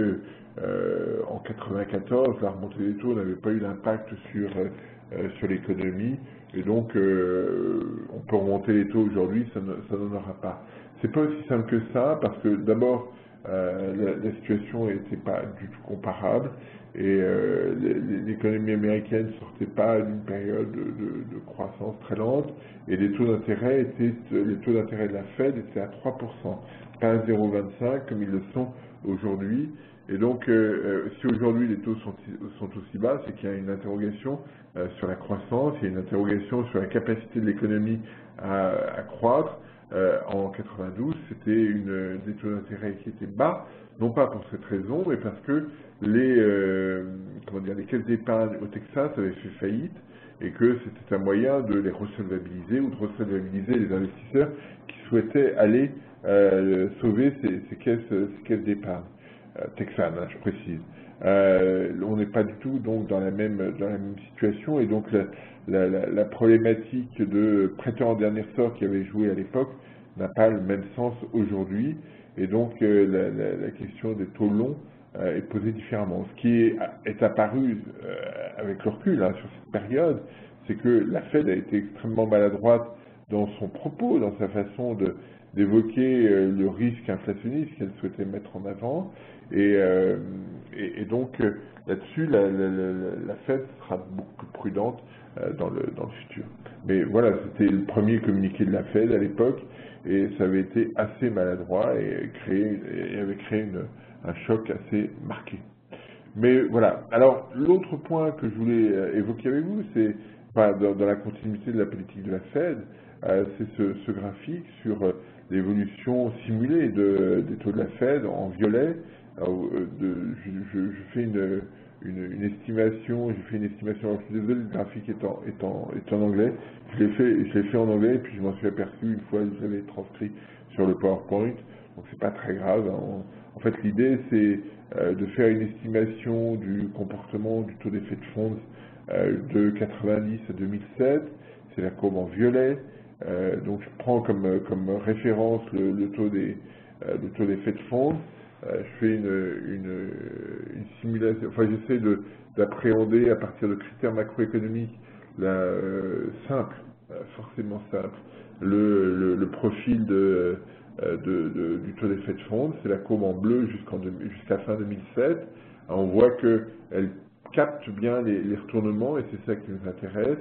en 94, la remontée des taux n'avait pas eu d'impact sur l'économie, et donc on peut remonter les taux aujourd'hui, ça n'en aura pas. C'est pas aussi simple que ça, parce que d'abord, la situation n'était pas du tout comparable, et l'économie américaine ne sortait pas d'une période de croissance très lente, et les taux d'intérêt de la Fed étaient à 3%, pas à 0,25 comme ils le sont aujourd'hui. Et donc, si aujourd'hui les taux sont aussi bas, c'est qu'il y a une interrogation sur la croissance, il y a une interrogation sur la capacité de l'économie à croître. En 92, c'était des taux d'intérêt qui étaient bas, non pas pour cette raison, mais parce que les caisses d'épargne au Texas avaient fait faillite et que c'était un moyen de les resolvabiliser ou de resolvabiliser les investisseurs qui souhaitaient aller sauver ces caisses d'épargne. Texane, je précise. On n'est pas du tout donc dans la même situation, et donc la problématique de prêteur en dernier ressort qui avait joué à l'époque n'a pas le même sens aujourd'hui, et donc la question des taux longs est posée différemment. Ce qui est apparu avec le recul sur cette période, c'est que la Fed a été extrêmement maladroite dans son propos, dans sa façon d'évoquer le risque inflationniste qu'elle souhaitait mettre en avant, et donc là-dessus, la Fed sera beaucoup plus prudente dans le futur. Mais voilà, c'était le premier communiqué de la Fed à l'époque, et ça avait été assez maladroit et avait créé un choc assez marqué. Mais voilà. Alors, l'autre point que je voulais évoquer avec vous, c'est dans la continuité de la politique de la Fed, c'est ce graphique sur l'évolution simulée des taux de la Fed en violet. Je fais une estimation, j'ai fait une estimation, je suis désolé, le graphique est en anglais, je l'ai fait en anglais, et puis je m'en suis aperçu une fois que je l'avais transcrit sur le PowerPoint, donc c'est pas très grave. En fait, l'idée, c'est de faire une estimation du comportement du taux d'effet de fonds de 90 à 2007, c'est la courbe en violet, donc je prends comme référence le taux d'effet de fonds. Je fais une simulation, enfin j'essaie d'appréhender à partir de critères macroéconomiques simple, forcément simple, le profil du taux d'effet de fonds. C'est la courbe en bleu jusqu'à fin 2007. On voit qu'elle capte bien les retournements et c'est ça qui nous intéresse.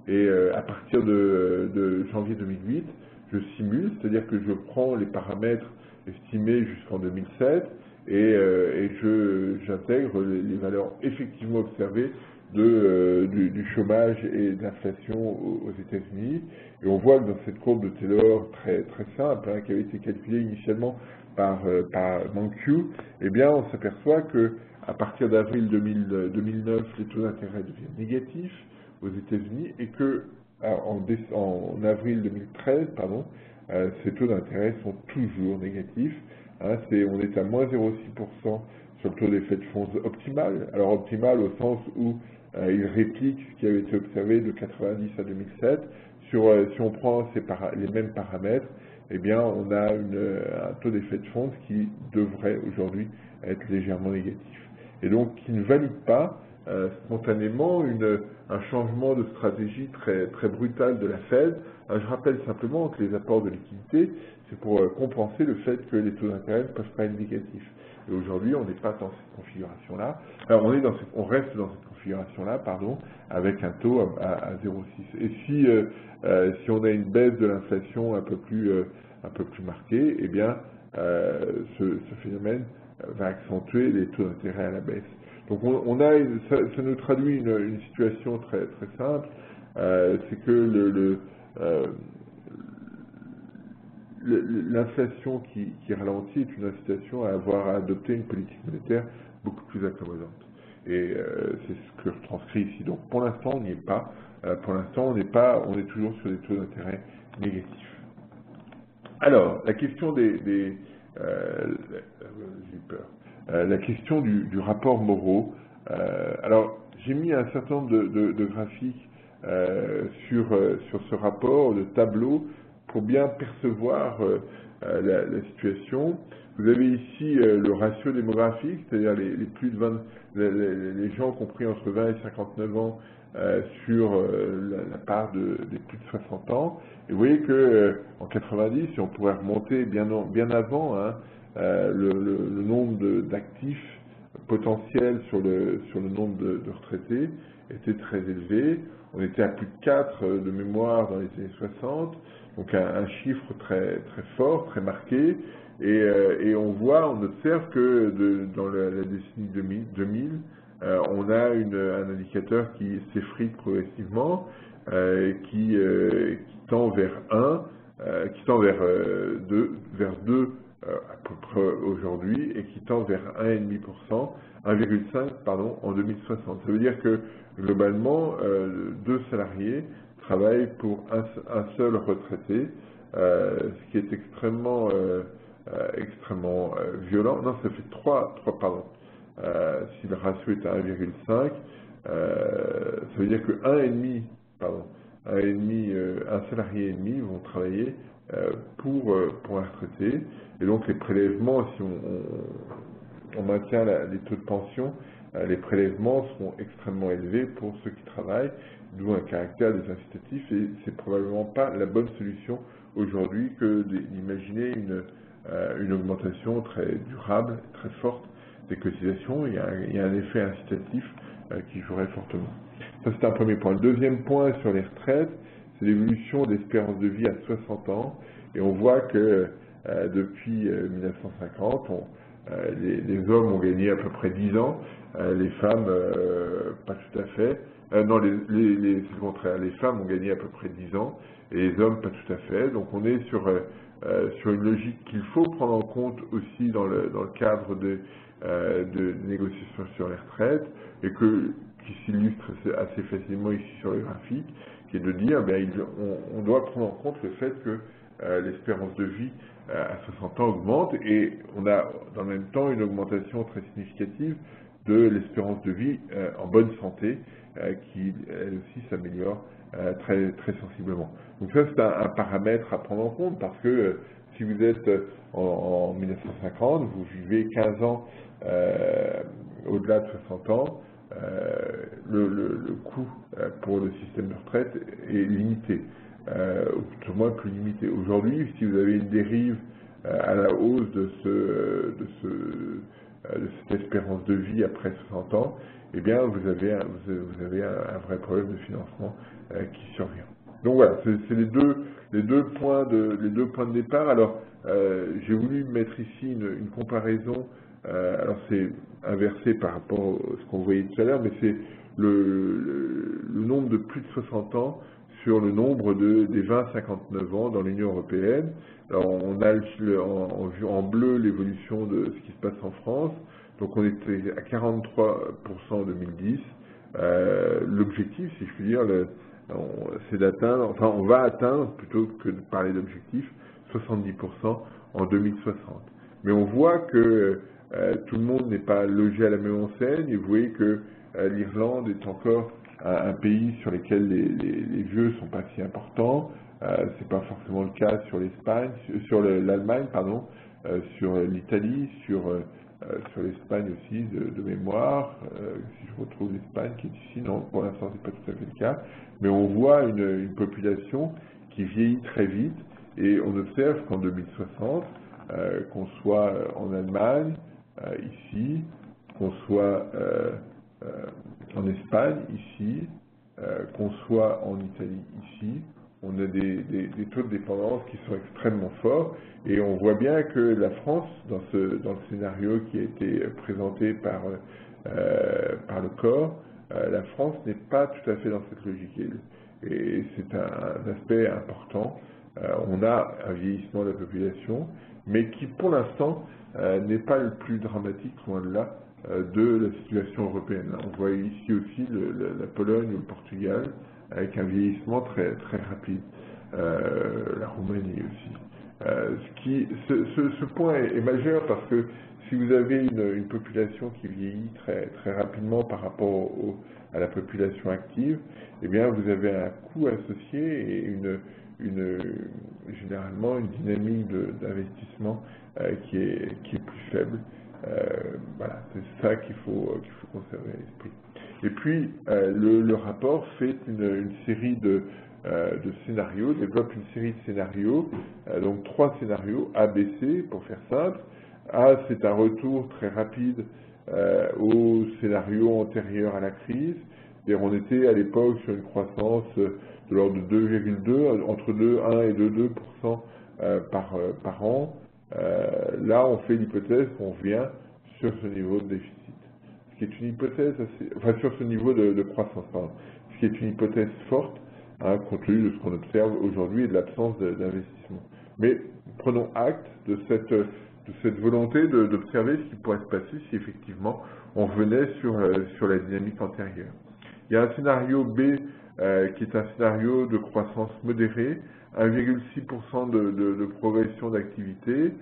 Et à partir de janvier 2008, je simule, c'est-à-dire que je prends les paramètres estimés jusqu'en 2007 et j'intègre les valeurs effectivement observées du chômage et de l'inflation aux États-Unis. Et on voit que dans cette courbe de Taylor très, très simple, qui avait été calculée initialement par Mankiw, eh bien on s'aperçoit que à partir d'avril 2009, les taux d'intérêt deviennent négatifs aux États-Unis et que en avril 2013, ces taux d'intérêt sont toujours négatifs. On est à moins 0,6% sur le taux d'effet de fonds optimal. Alors optimal au sens où il réplique ce qui avait été observé de 90 à 2007. Si on prend les mêmes paramètres, eh bien on a un taux d'effet de fonds qui devrait aujourd'hui être légèrement négatif. Et donc qui ne valide pas spontanément un changement de stratégie très, très brutal de la Fed. Je rappelle simplement que les apports de liquidité, c'est pour compenser le fait que les taux d'intérêt ne peuvent pas être négatifs. Et aujourd'hui, on n'est pas dans cette configuration-là. Alors, on reste dans cette configuration-là, avec un taux à 0,6. Et si on a une baisse de l'inflation un peu plus marquée, eh bien, ce phénomène va accentuer les taux d'intérêt à la baisse. Donc ça nous traduit une situation très, très simple, c'est que l'inflation qui ralentit est une incitation à adopter une politique monétaire beaucoup plus accommodante. Et c'est ce que je transcris ici. Donc pour l'instant, on n'y est pas. Pour l'instant, on est toujours sur des taux d'intérêt négatifs. Alors, la question j'ai eu peur. La question du rapport Moreau. Alors, j'ai mis un certain nombre de graphiques sur ce rapport, de tableaux, pour bien percevoir la situation. Vous avez ici le ratio démographique, c'est-à-dire les gens compris entre 20 et 59 ans sur la part des plus de 60 ans. Et vous voyez que en 90, si on pourrait remonter bien avant, le nombre d'actifs potentiels sur le nombre de retraités était très élevé. On était à plus de 4 de mémoire dans les années 60, donc un chiffre très, très fort, très marqué. Et on observe que dans la décennie 2000, on a un indicateur qui s'effrite progressivement, qui tend vers 1, qui tend vers 2 à peu près aujourd'hui, et qui tend vers 1,5%, 1,5 en 2060. Ça veut dire que globalement, 2 salariés travaillent pour un seul retraité, ce qui est extrêmement violent. Non, ça fait 3 si le ratio est à 1,5, ça veut dire que un salarié et demi vont travailler pour un retraité. Et donc les prélèvements, si on maintient les taux de pension, les prélèvements seront extrêmement élevés pour ceux qui travaillent, d'où un caractère désincitatif, et c'est probablement pas la bonne solution aujourd'hui que d'imaginer une augmentation très durable, très forte des cotisations. Il y a un effet incitatif qui jouerait fortement. Ça, c'est un premier point. Le deuxième point sur les retraites, c'est l'évolution de l'espérance de vie à 60 ans. Et on voit que depuis 1950, les hommes ont gagné à peu près 10 ans, les femmes pas tout à fait. Non, c'est le contraire. Les femmes ont gagné à peu près 10 ans et les hommes pas tout à fait. Donc on est sur sur une logique qu'il faut prendre en compte aussi dans le cadre de négociations sur les retraites, et qui s'illustre assez facilement ici sur le graphique, qui est de dire on doit prendre en compte le fait que l'espérance de vie à 60 ans augmente, et on a dans le même temps une augmentation très significative de l'espérance de vie en bonne santé, qui elle aussi s'améliore très, très sensiblement. Donc ça, c'est un paramètre à prendre en compte, parce que si vous êtes en 1950, vous vivez 15 ans au-delà de 60 ans, le coût pour le système de retraite est limité, ou tout au moins plus limité. Aujourd'hui, si vous avez une dérive à la hausse de cette espérance de vie après 60 ans, eh bien vous avez un vrai problème de financement qui survient. Donc voilà, c'est les deux points de départ. Alors j'ai voulu mettre ici une comparaison. Alors c'est inversé par rapport à ce qu'on voyait tout à l'heure, mais c'est le nombre de plus de 60 ans sur le nombre des 20-59 ans dans l'Union européenne. Alors on a en bleu l'évolution de ce qui se passe en France. Donc on était à 43% en 2010. L'objectif, si je puis dire, c'est d'atteindre, enfin on va atteindre, plutôt que de parler d'objectif, 70% en 2060. Mais on voit que tout le monde n'est pas logé à la même enseigne, et vous voyez que l'Irlande est encore un pays sur lequel les vieux sont pas si importants. C'est pas forcément le cas sur l'Allemagne, pardon, sur l'Italie, sur l'Espagne aussi de mémoire. Si je retrouve l'Espagne qui est ici, non, pour l'instant c'est pas tout à fait le cas. Mais on voit une population qui vieillit très vite, et on observe qu'en 2060, qu'on soit en Allemagne, ici, qu'on soit en Espagne, ici, qu'on soit en Italie, ici, on a des taux de dépendance qui sont extrêmement forts, et on voit bien que la France, dans le scénario qui a été présenté par le corps, la France n'est pas tout à fait dans cette logique, et c'est un aspect important. On a un vieillissement de la population, mais qui pour l'instant n'est pas le plus dramatique, loin de là, de la situation européenne. On voit ici aussi la Pologne ou le Portugal avec un vieillissement très, très rapide, la Roumanie aussi. Ce point est majeur, parce que si vous avez une population qui vieillit très, très rapidement par rapport à la population active, eh bien vous avez un coût associé et généralement une dynamique d'investissement qui est plus faible. Voilà, c'est ça qu'il faut conserver à l'esprit. Et puis le rapport fait une série de scénarios, développe une série de scénarios, donc 3 scénarios A, B, C pour faire simple. A, c'est un retour très rapide au scénario antérieur à la crise. C'est-à-dire on était à l'époque sur une croissance de l'ordre de 2,2, entre 1 et 2% par an. Là, on fait l'hypothèse qu'on revient sur ce niveau de déficit. Ce qui est une hypothèse sur ce niveau de croissance, pardon. Ce qui est une hypothèse forte, compte tenu de ce qu'on observe aujourd'hui et de l'absence d'investissement. Mais prenons acte de cette volonté d'observer ce qui pourrait se passer si effectivement on revenait sur la dynamique antérieure. Il y a un scénario B qui est un scénario de croissance modérée, 1,6% de progression d'activité.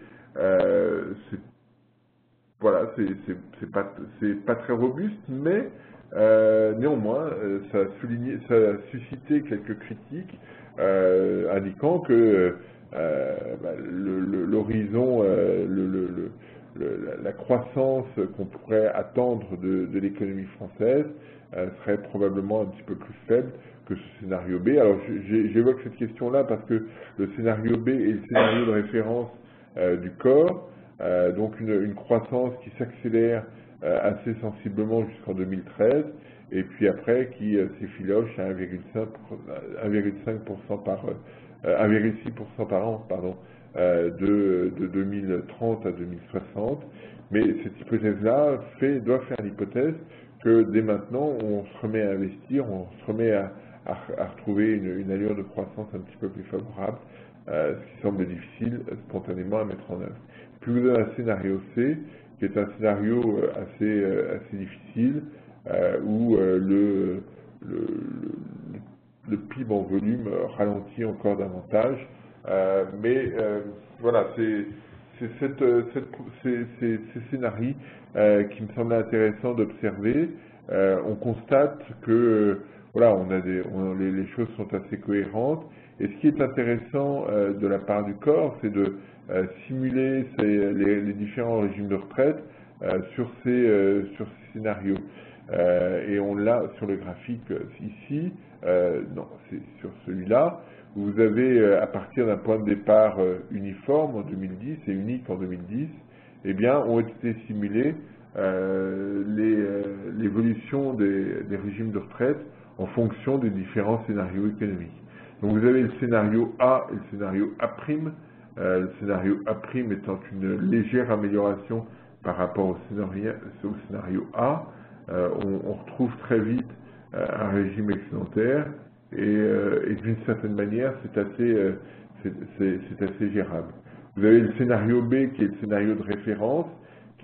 C'est pas très robuste, mais néanmoins, ça a suscité quelques critiques indiquant que l'horizon, la croissance qu'on pourrait attendre de l'économie française serait probablement un petit peu plus faible que ce scénario B. Alors j'évoque cette question-là parce que le scénario B est le scénario de référence du corps, donc une croissance qui s'accélère assez sensiblement jusqu'en 2013, et puis après qui s'effiloche à 1,6% par an, de 2030 à 2060. Mais cette hypothèse-là doit faire l'hypothèse que dès maintenant, on se remet à investir, on se remet à retrouver une allure de croissance un petit peu plus favorable ce qui semble difficile spontanément à mettre en œuvre. Puis vous avez un scénario C, qui est un scénario assez difficile, où le PIB en volume ralentit encore davantage. Mais voilà, c'est ces scénarios qui me semblent intéressants d'observer. On constate que voilà, les choses sont assez cohérentes. Et ce qui est intéressant de la part du corps, c'est de simuler les différents régimes de retraite sur ces scénarios. Et on l'a sur le graphique ici, non, c'est sur celui-là, où vous avez à partir d'un point de départ uniforme en 2010 et unique en 2010, eh bien, ont été simulés l'évolution des régimes de retraite en fonction des différents scénarios économiques. Donc vous avez le scénario A et le scénario A'. Le scénario A' étant une légère amélioration par rapport au scénario A. On retrouve très vite un régime excédentaire et d'une certaine manière c'est assez gérable. Vous avez le scénario B qui est le scénario de référence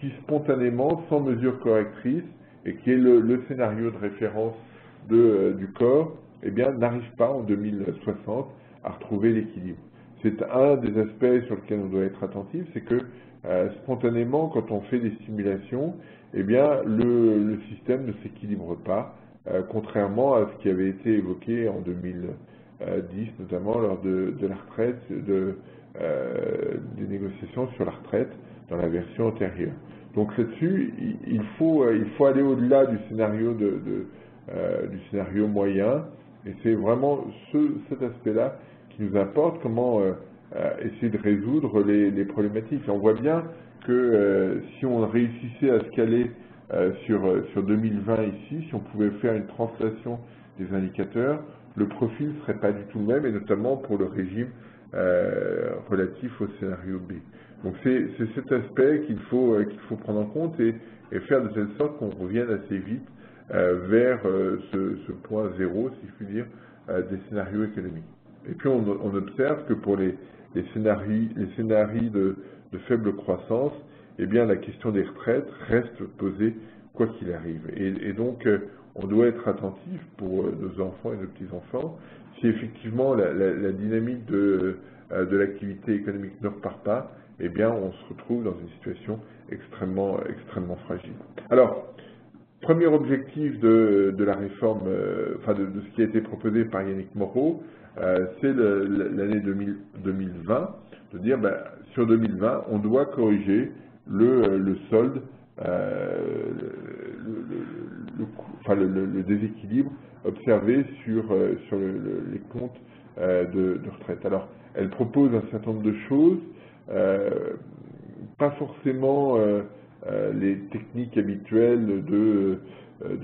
qui spontanément, sans mesure correctrice, et qui est le scénario de référence du corps, eh bien, n'arrive pas en 2060 à retrouver l'équilibre. C'est un des aspects sur lesquels on doit être attentif, c'est que spontanément, quand on fait des simulations, eh bien, le système ne s'équilibre pas, contrairement à ce qui avait été évoqué en 2010, notamment lors de la retraite, des négociations sur la retraite dans la version antérieure. Donc là-dessus, il faut aller au-delà du scénario du scénario moyen, et c'est vraiment cet aspect-là qui nous importe, comment essayer de résoudre les problématiques. Et on voit bien que si on réussissait à se caler sur 2020 ici, si on pouvait faire une translation des indicateurs, le profil ne serait pas du tout le même, et notamment pour le régime relatif au scénario B. Donc c'est cet aspect qu'il faut prendre en compte et faire de telle sorte qu'on revienne assez vite vers ce point zéro, si je puis dire, des scénarios économiques. Et puis on observe que pour les scénarios de faible croissance, eh bien la question des retraites reste posée quoi qu'il arrive. Et donc on doit être attentif pour nos enfants et nos petits-enfants. Si effectivement la dynamique de l'activité économique ne repart pas, eh bien on se retrouve dans une situation extrêmement fragile. Alors, premier objectif de la réforme, de ce qui a été proposé par Yannick Moreau, c'est l'année 2020, de dire sur 2020, on doit corriger le solde, le déséquilibre observé sur les comptes de retraite. Alors, elle propose un certain nombre de choses, pas forcément les techniques habituelles de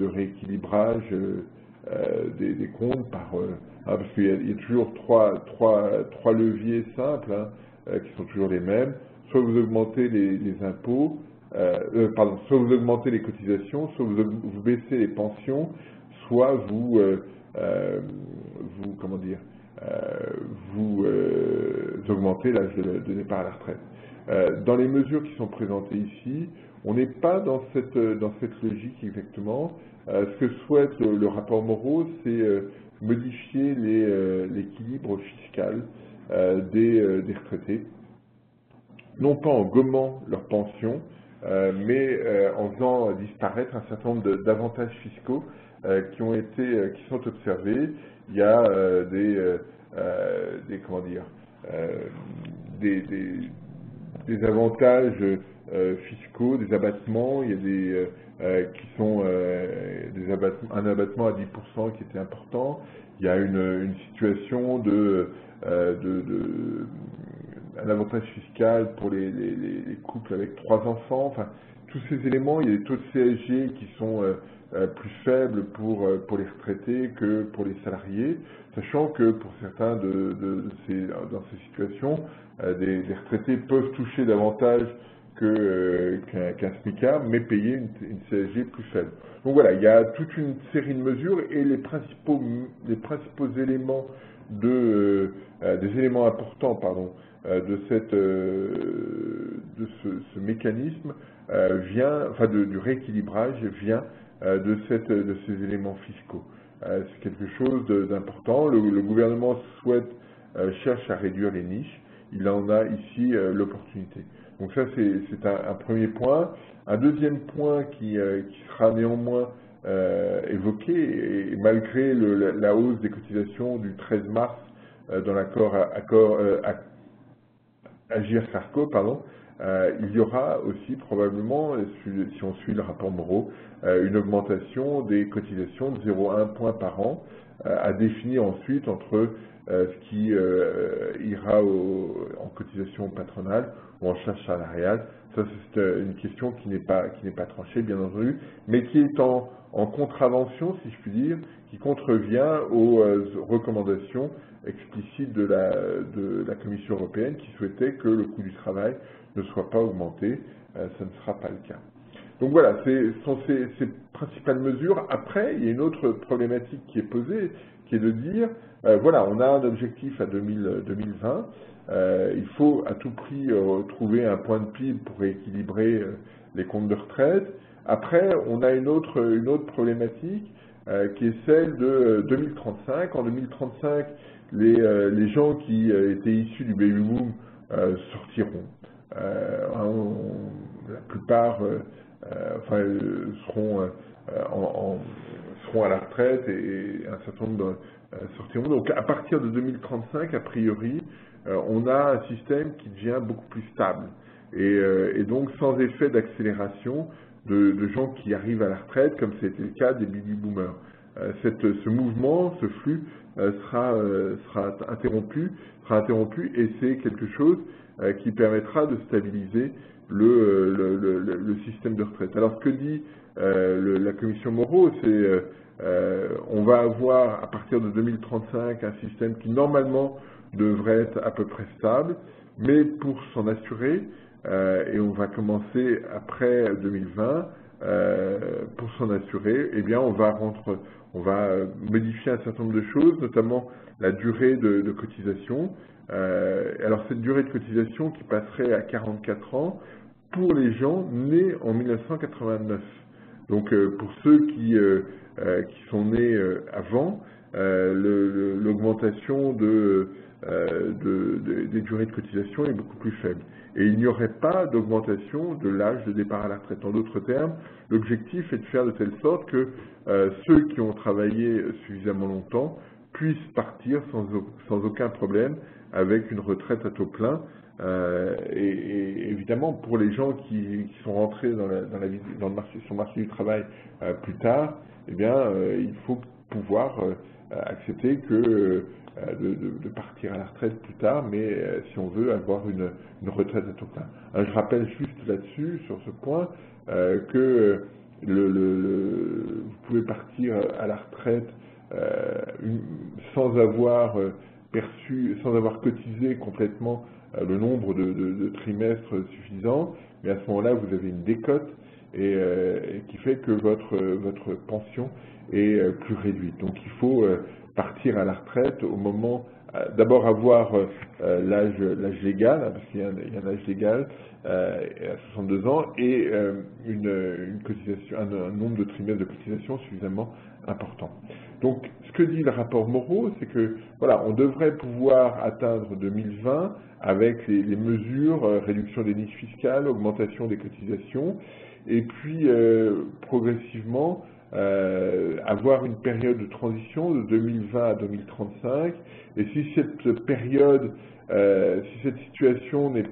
rééquilibrage des comptes parce qu'il y a toujours trois leviers simples qui sont toujours les mêmes. Soit vous augmentez les impôts, soit vous augmentez les cotisations, soit vous baissez les pensions, soit vous augmentez l'âge de départ à la retraite. Dans les mesures qui sont présentées ici, on n'est pas dans cette logique exactement. Ce que souhaite le rapport Moreau, c'est modifier l'équilibre fiscal des retraités, non pas en gommant leurs pensions, mais en faisant disparaître un certain nombre d'avantages fiscaux qui sont observés. Il y a des avantages fiscaux, des abattements. Il y a un abattement à 10% qui était important. Il y a une situation un avantage fiscal pour les couples avec 3 enfants. Enfin, tous ces éléments, il y a des taux de CSG qui sont plus faibles pour les retraités que pour les salariés, sachant que pour certains dans ces situations, des retraités peuvent toucher davantage qu'un SMICAR, mais payer une CSG plus faible. Donc voilà, il y a toute une série de mesures et les principaux éléments des éléments importants, pardon, de ce mécanisme du rééquilibrage vient de ces éléments fiscaux. C'est quelque chose d'important. Le gouvernement cherche à réduire les niches. Il en a ici l'opportunité. Donc ça, c'est un premier point. Un deuxième point qui sera néanmoins évoqué, et malgré la hausse des cotisations du 13 mars dans l'accord Agir-Carco, il y aura aussi probablement, si on suit le rapport Moreau, une augmentation des cotisations de 0,1 point par an, à définir ensuite entre ce qui ira en cotisation patronale ou en charge salariale. Ça, c'est une question qui n'est pas tranchée, bien entendu, mais qui est en contravention, si je puis dire, qui contrevient aux recommandations explicites de la Commission européenne qui souhaitait que le coût du travail ne soit pas augmenté. Ça ne sera pas le cas. Donc voilà, ce sont ces principales mesures. Après, il y a une autre problématique qui est posée, qui est de dire, voilà, on a un objectif à 2020, il faut à tout prix trouver un point de PIB pour rééquilibrer les comptes de retraite. Après, on a une autre problématique qui est celle de 2035. En 2035, les gens qui étaient issus du baby boom sortiront. La plupart seront à la retraite et un certain nombre sortiront. Donc à partir de 2035, a priori, on a un système qui devient beaucoup plus stable et donc sans effet d'accélération de gens qui arrivent à la retraite, comme c'était le cas des baby boomers. Ce mouvement, ce flux sera interrompu et c'est quelque chose qui permettra de stabiliser le système de retraite. Alors ce que dit la commission Moreau, c'est on va avoir à partir de 2035 un système qui normalement devrait être à peu près stable, mais pour s'en assurer, et on va commencer après 2020, pour s'en assurer, eh bien on va modifier un certain nombre de choses, notamment la durée de cotisation. Alors cette durée de cotisation qui passerait à 44 ans pour les gens nés en 1989. Donc pour ceux qui sont nés avant, l'augmentation des durées de cotisation est beaucoup plus faible. Et il n'y aurait pas d'augmentation de l'âge de départ à la retraite. En d'autres termes, l'objectif est de faire de telle sorte que ceux qui ont travaillé suffisamment longtemps puissent partir sans aucun problème avec une retraite à taux plein. Et évidemment, pour les gens qui sont rentrés sur le marché du travail plus tard, eh bien, il faut pouvoir accepter de partir à la retraite plus tard, mais si on veut avoir une retraite à taux plein. Alors, je rappelle juste là-dessus, sur ce point, que vous pouvez partir à la retraite sans avoir cotisé complètement le nombre de trimestres suffisants, mais à ce moment-là, vous avez une décote et qui fait que votre pension est plus réduite. Donc il faut partir à la retraite au moment, d'abord avoir l'âge légal, hein, parce qu'il y a un âge légal à 62 ans, et une cotisation, un nombre de trimestres de cotisation suffisamment important. Donc ce que dit le rapport Moreau, c'est que voilà, on devrait pouvoir atteindre 2020 avec les mesures, réduction des niches fiscales, augmentation des cotisations, et puis progressivement avoir une période de transition de 2020 à 2035. Et si cette période, si cette situation ne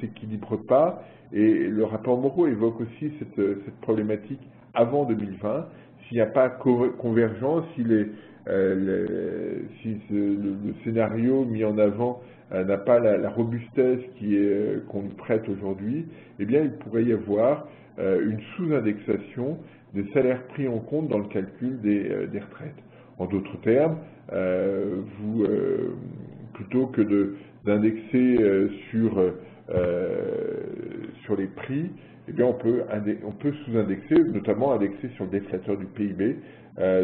s'équilibre pas, et le rapport Moreau évoque aussi cette problématique avant 2020, s'il n'y a pas convergence, si le scénario mis en avant n'a pas la robustesse qu'on nous prête aujourd'hui, eh bien il pourrait y avoir une sous-indexation des salaires pris en compte dans le calcul des retraites. En d'autres termes, plutôt que d'indexer sur les prix, eh bien on peut sous-indexer, notamment indexer sur le déflateur du PIB,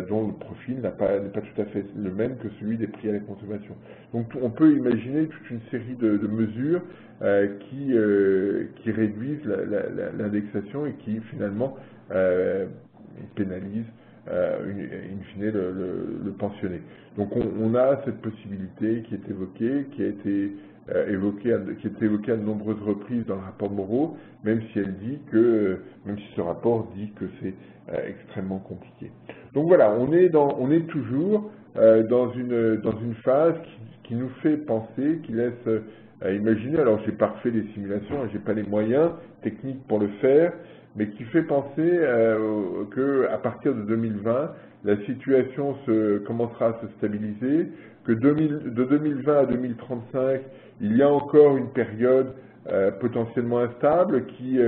dont le profil n'est pas tout à fait le même que celui des prix à la consommation. Donc on peut imaginer toute une série de mesures qui réduisent l'indexation et qui finalement pénalisent in fine le pensionné. Donc on a cette possibilité qui est évoquée, qui a été évoquée à de nombreuses reprises dans le rapport Moreau, même si ce rapport dit que c'est extrêmement compliqué. Donc voilà, on est toujours dans une phase qui nous fait penser, qui laisse imaginer. Alors j'ai pas refait les simulations, j'ai pas les moyens techniques pour le faire, mais qui fait penser qu'à partir de 2020, la situation commencera à se stabiliser, que de 2020 à 2035, il y a encore une période potentiellement instable qui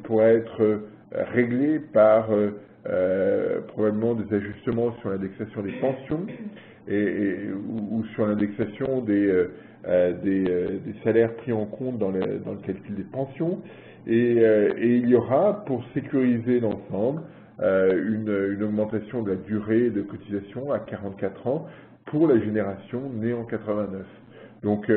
pourrait être réglée par probablement des ajustements sur l'indexation des pensions ou sur l'indexation des salaires pris en compte dans le calcul des pensions. Et il y aura, pour sécuriser l'ensemble, une augmentation de la durée de cotisation à 44 ans pour la génération née en 89. Donc,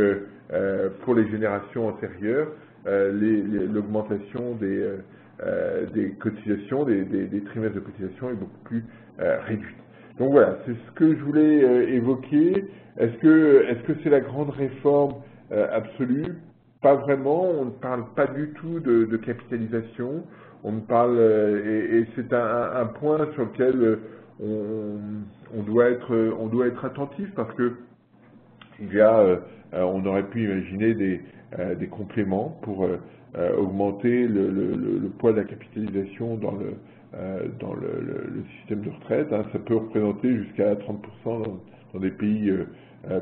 pour les générations antérieures, l'augmentation des cotisations, des trimestres de cotisation est beaucoup plus réduite. Donc voilà, c'est ce que je voulais évoquer. Est-ce que c'est la grande réforme absolue? Pas vraiment, on ne parle pas du tout de capitalisation, on parle, et c'est un point sur lequel on doit être attentif parce que on aurait pu imaginer des compléments pour augmenter le poids de la capitalisation dans le système de retraite. Ça peut représenter jusqu'à 30% dans des pays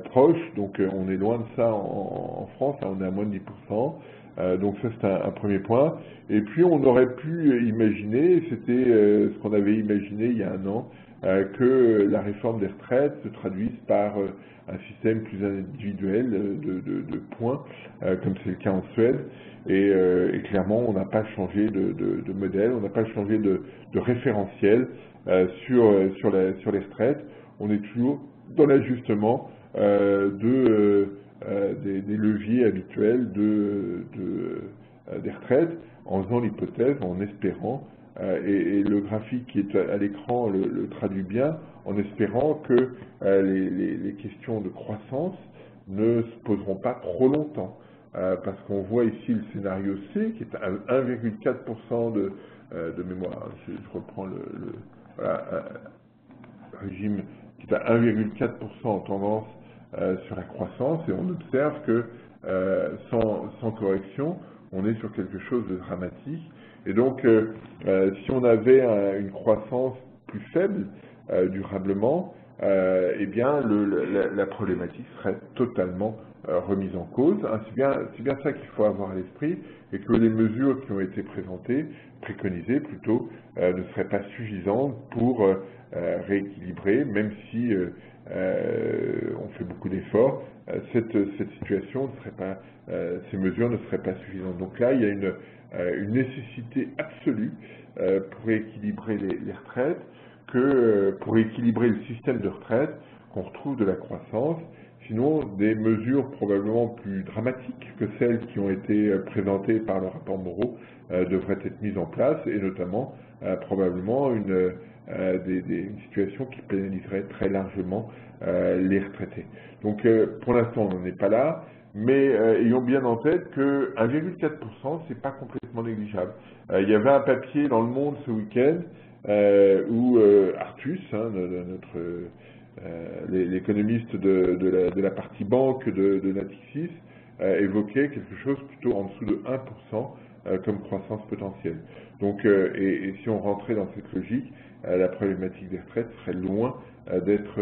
proches, donc on est loin de ça en France, on est à moins de 10%. Donc ça c'est un premier point. Et puis on aurait pu imaginer, c'était ce qu'on avait imaginé il y a un an, que la réforme des retraites se traduise par un système plus individuel de points, comme c'est le cas en Suède. Et clairement, on n'a pas changé de modèle, on n'a pas changé de référentiel sur les retraites. On est toujours dans l'ajustement des leviers habituels des retraites, en faisant l'hypothèse, en espérant, et le graphique qui est à l'écran le traduit bien, en espérant que les questions de croissance ne se poseront pas trop longtemps. Parce qu'on voit ici le scénario C, qui est à 1,4% de mémoire. Je reprends un régime qui est à 1,4% en tendance sur la croissance, et on observe que sans correction, on est sur quelque chose de dramatique. Et donc, si on avait une croissance plus faible durablement, eh bien, la problématique serait totalement remise en cause. C'est bien ça qu'il faut avoir à l'esprit, et que les mesures qui ont été préconisées plutôt, ne seraient pas suffisantes pour rééquilibrer, même si on fait beaucoup d'efforts, cette situation ne serait pas, ces mesures ne seraient pas suffisantes. Donc là, il y a une nécessité absolue pour rééquilibrer les retraites, pour équilibrer le système de retraite, qu'on retrouve de la croissance. Sinon, des mesures probablement plus dramatiques que celles qui ont été présentées par le rapport Moreau devraient être mises en place, et notamment probablement une situation qui pénaliserait très largement les retraités. Donc pour l'instant, on n'en est pas là, mais ayons bien en tête que 1,4%, c'est pas complètement négligeable. Il y avait un papier dans Le Monde ce week-end où Artus, l'économiste de la partie banque de Natixis, évoquait quelque chose plutôt en dessous de 1% comme croissance potentielle. Donc, et si on rentrait dans cette logique, la problématique des retraites serait loin d'être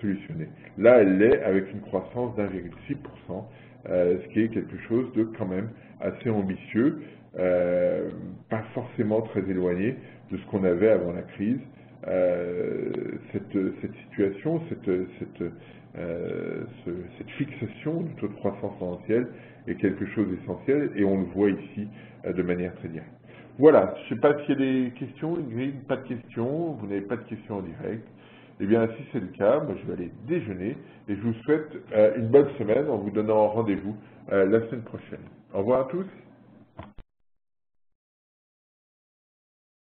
solutionnée. Là, elle l'est avec une croissance d'1,6%, ce qui est quelque chose de quand même assez ambitieux, pas forcément très éloigné de ce qu'on avait avant la crise. Cette situation, cette fixation du taux de croissance tendancielle est quelque chose d'essentiel et on le voit ici de manière très directe. Voilà, je ne sais pas s'il y a des questions, Ingrid, pas de questions, vous n'avez pas de questions en direct. Eh bien, si c'est le cas, moi, je vais aller déjeuner et je vous souhaite une bonne semaine en vous donnant rendez-vous la semaine prochaine. Au revoir à tous.